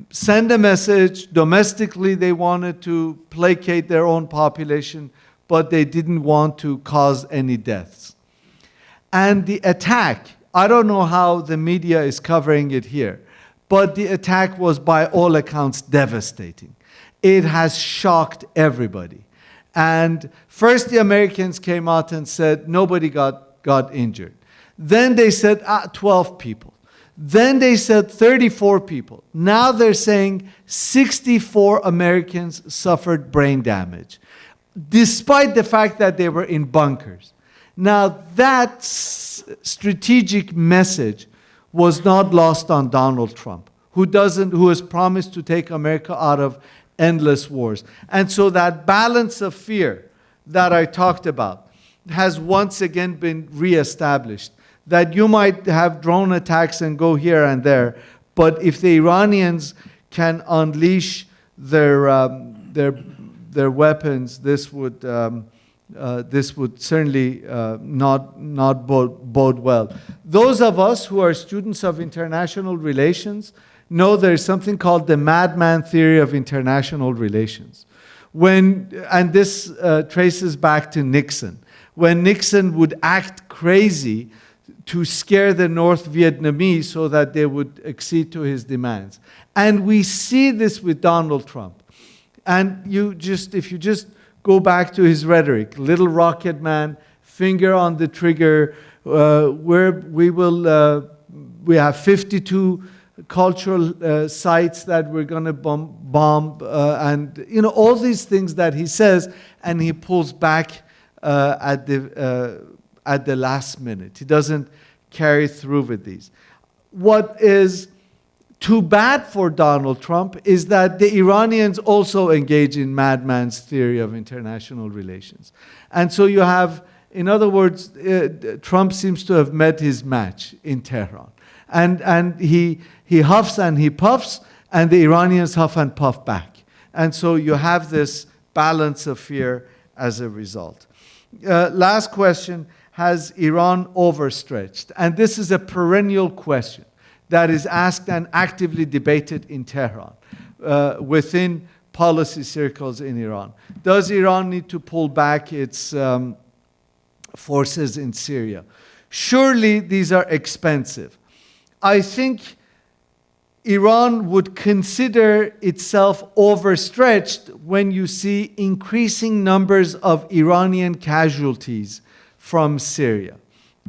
send a message. Domestically, they wanted to placate their own population, but they didn't want to cause any deaths. And the attack, I don't know how the media is covering it here, but the attack was by all accounts devastating. It has shocked everybody. And first the Americans came out and said nobody got injured. Then they said 12 people. Then they said 34 people. Now they're saying 64 Americans suffered brain damage, despite the fact that they were in bunkers. Now that strategic message was not lost on Donald Trump, who has promised to take America out of endless wars. And so that balance of fear that I talked about has once again been reestablished. That you might have drone attacks and go here and there, but if the Iranians can unleash their weapons, this would certainly not bode well. Those of us who are students of international relations know there's something called the madman theory of international relations. And this traces back to Nixon. When Nixon would act crazy to scare the North Vietnamese so that they would accede to his demands. And we see this with Donald Trump. And if you just go back to his rhetoric, little rocket man, finger on the trigger, we have 52 cultural sites that we're going to bomb, and all these things that he says, and he pulls back at the last minute. He doesn't carry through with these. What is too bad for Donald Trump is that the Iranians also engage in madman's theory of international relations. And so you have, in other words, Trump seems to have met his match in Tehran. And he huffs and he puffs, and the Iranians huff and puff back. And so you have this balance of fear as a result. Last question, has Iran overstretched? And this is a perennial question that is asked and actively debated in Tehran, within policy circles in Iran. Does Iran need to pull back its forces in Syria? Surely these are expensive. I think Iran would consider itself overstretched when you see increasing numbers of Iranian casualties from Syria.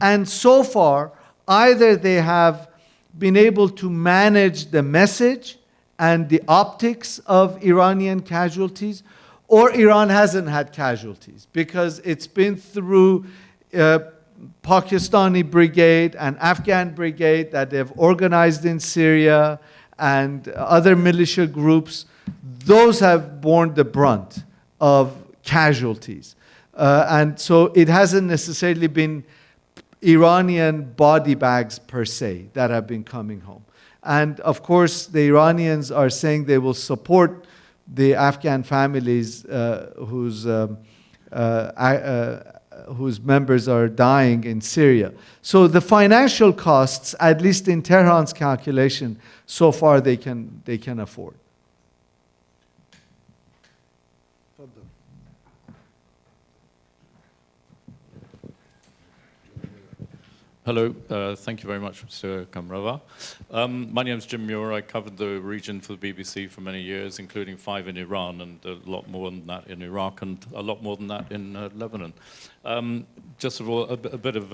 And so far, either they have been able to manage the message and the optics of Iranian casualties, or Iran hasn't had casualties because it's been through Pakistani brigade and Afghan brigade that they've organized in Syria and other militia groups. Those have borne the brunt of casualties. And so it hasn't necessarily been Iranian body bags per se that have been coming home. And of course, the Iranians are saying they will support the Afghan families whose members are dying in Syria. So the financial costs, at least in Tehran's calculation, so far they can afford. Hello, thank you very much, Mr. Kamrava. My name is Jim Muir. I covered the region for the BBC for many years, including 5 in Iran and a lot more than that in Iraq and a lot more than that in Lebanon. Just a bit of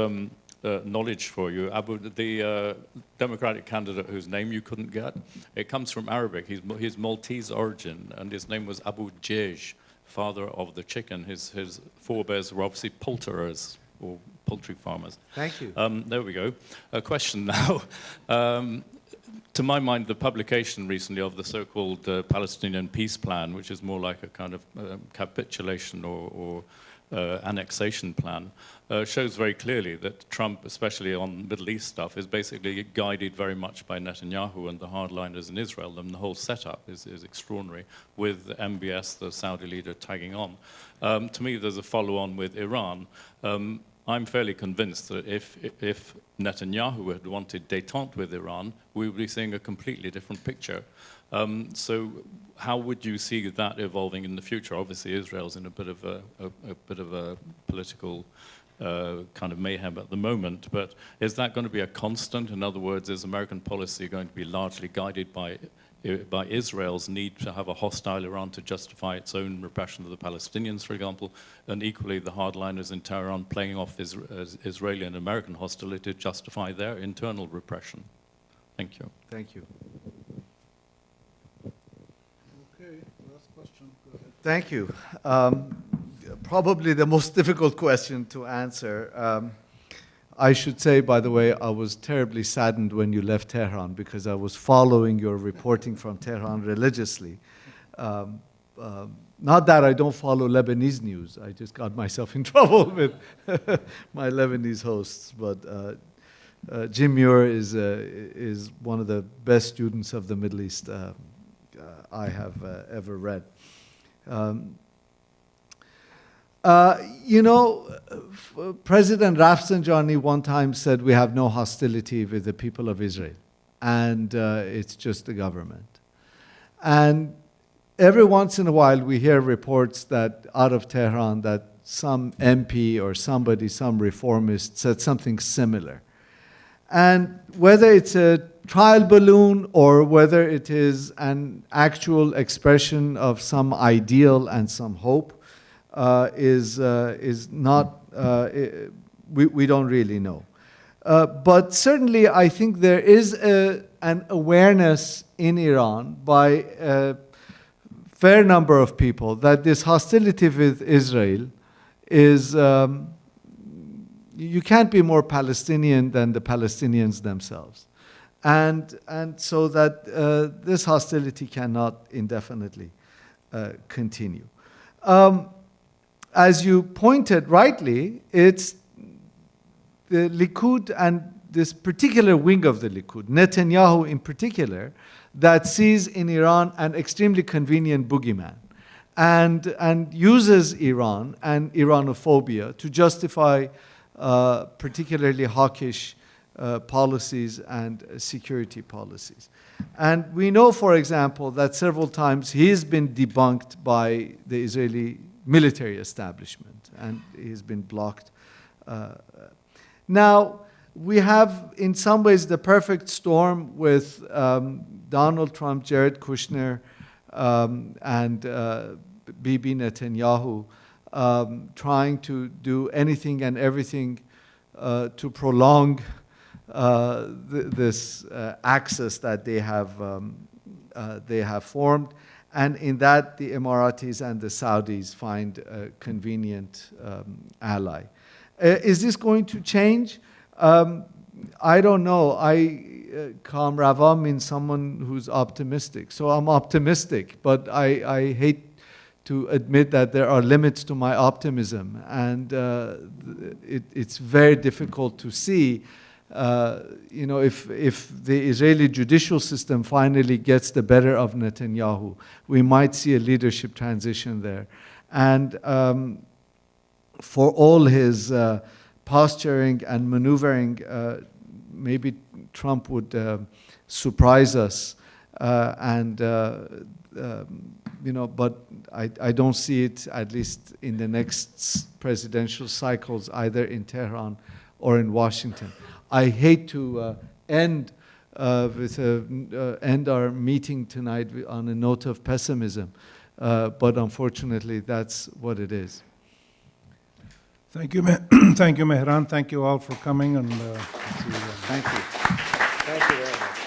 knowledge for you. The Democratic candidate whose name you couldn't get, it comes from Arabic. He's Maltese origin, and his name was Abu Jej, father of the chicken. His forebears were obviously poulterers, or poultry farmers. Thank you. There we go. A question now. To my mind, the publication recently of the so-called Palestinian peace plan, which is more like a kind of capitulation or annexation plan, shows very clearly that Trump, especially on Middle East stuff, is basically guided very much by Netanyahu and the hardliners in Israel. And the whole setup is extraordinary, with MBS, the Saudi leader, tagging on. To me, there's a follow-on with Iran. I'm fairly convinced that if Netanyahu had wanted détente with Iran, we would be seeing a completely different picture. So how would you see that evolving in the future? Obviously, Israel's in a bit of a political kind of mayhem at the moment, but is that going to be a constant? In other words, is American policy going to be largely guided by by Israel's need to have a hostile Iran to justify its own repression of the Palestinians, for example, and equally the hardliners in Tehran playing off Israeli and American hostility to justify their internal repression. Thank you. Thank you. Okay, last question. Go ahead. Thank you. Probably the most difficult question to answer. I should say, by the way, I was terribly saddened when you left Tehran because I was following your reporting from Tehran religiously. Not that I don't follow Lebanese news. I just got myself in trouble with my Lebanese hosts. But Jim Muir is one of the best students of the Middle East I have ever read. President Rafsanjani one time said we have no hostility with the people of Israel, and it's just the government. And every once in a while we hear reports that out of Tehran that some MP or somebody, some reformist said something similar. And whether it's a trial balloon or whether it is an actual expression of some ideal and some hope, is not, we don't really know. But certainly I think there is an awareness in Iran by a fair number of people that this hostility with Israel is, you can't be more Palestinian than the Palestinians themselves. And so that this hostility cannot indefinitely continue. As you pointed rightly, it's the Likud and this particular wing of the Likud, Netanyahu in particular, that sees in Iran an extremely convenient boogeyman and uses Iran and Iranophobia to justify particularly hawkish policies and security policies. And we know, for example, that several times he has been debunked by the Israeli military establishment, and he's been blocked. Now, we have, in some ways, the perfect storm with Donald Trump, Jared Kushner, and Bibi Netanyahu trying to do anything and everything to prolong this axis that they have formed. And in that, the Emiratis and the Saudis find a convenient ally. Is this going to change? I don't know. Kam Rava means someone who's optimistic. So I'm optimistic, but I hate to admit that there are limits to my optimism. And it's very difficult to see if the Israeli judicial system finally gets the better of Netanyahu, we might see a leadership transition there. And for all his posturing and maneuvering, maybe Trump would surprise us. But I don't see it, at least in the next presidential cycles, either in Tehran or in Washington. I hate to end our meeting tonight on a note of pessimism, but unfortunately, that's what it is. Thank you, thank you, Mehran. Thank you all for coming. And Thank you. Thank you very much.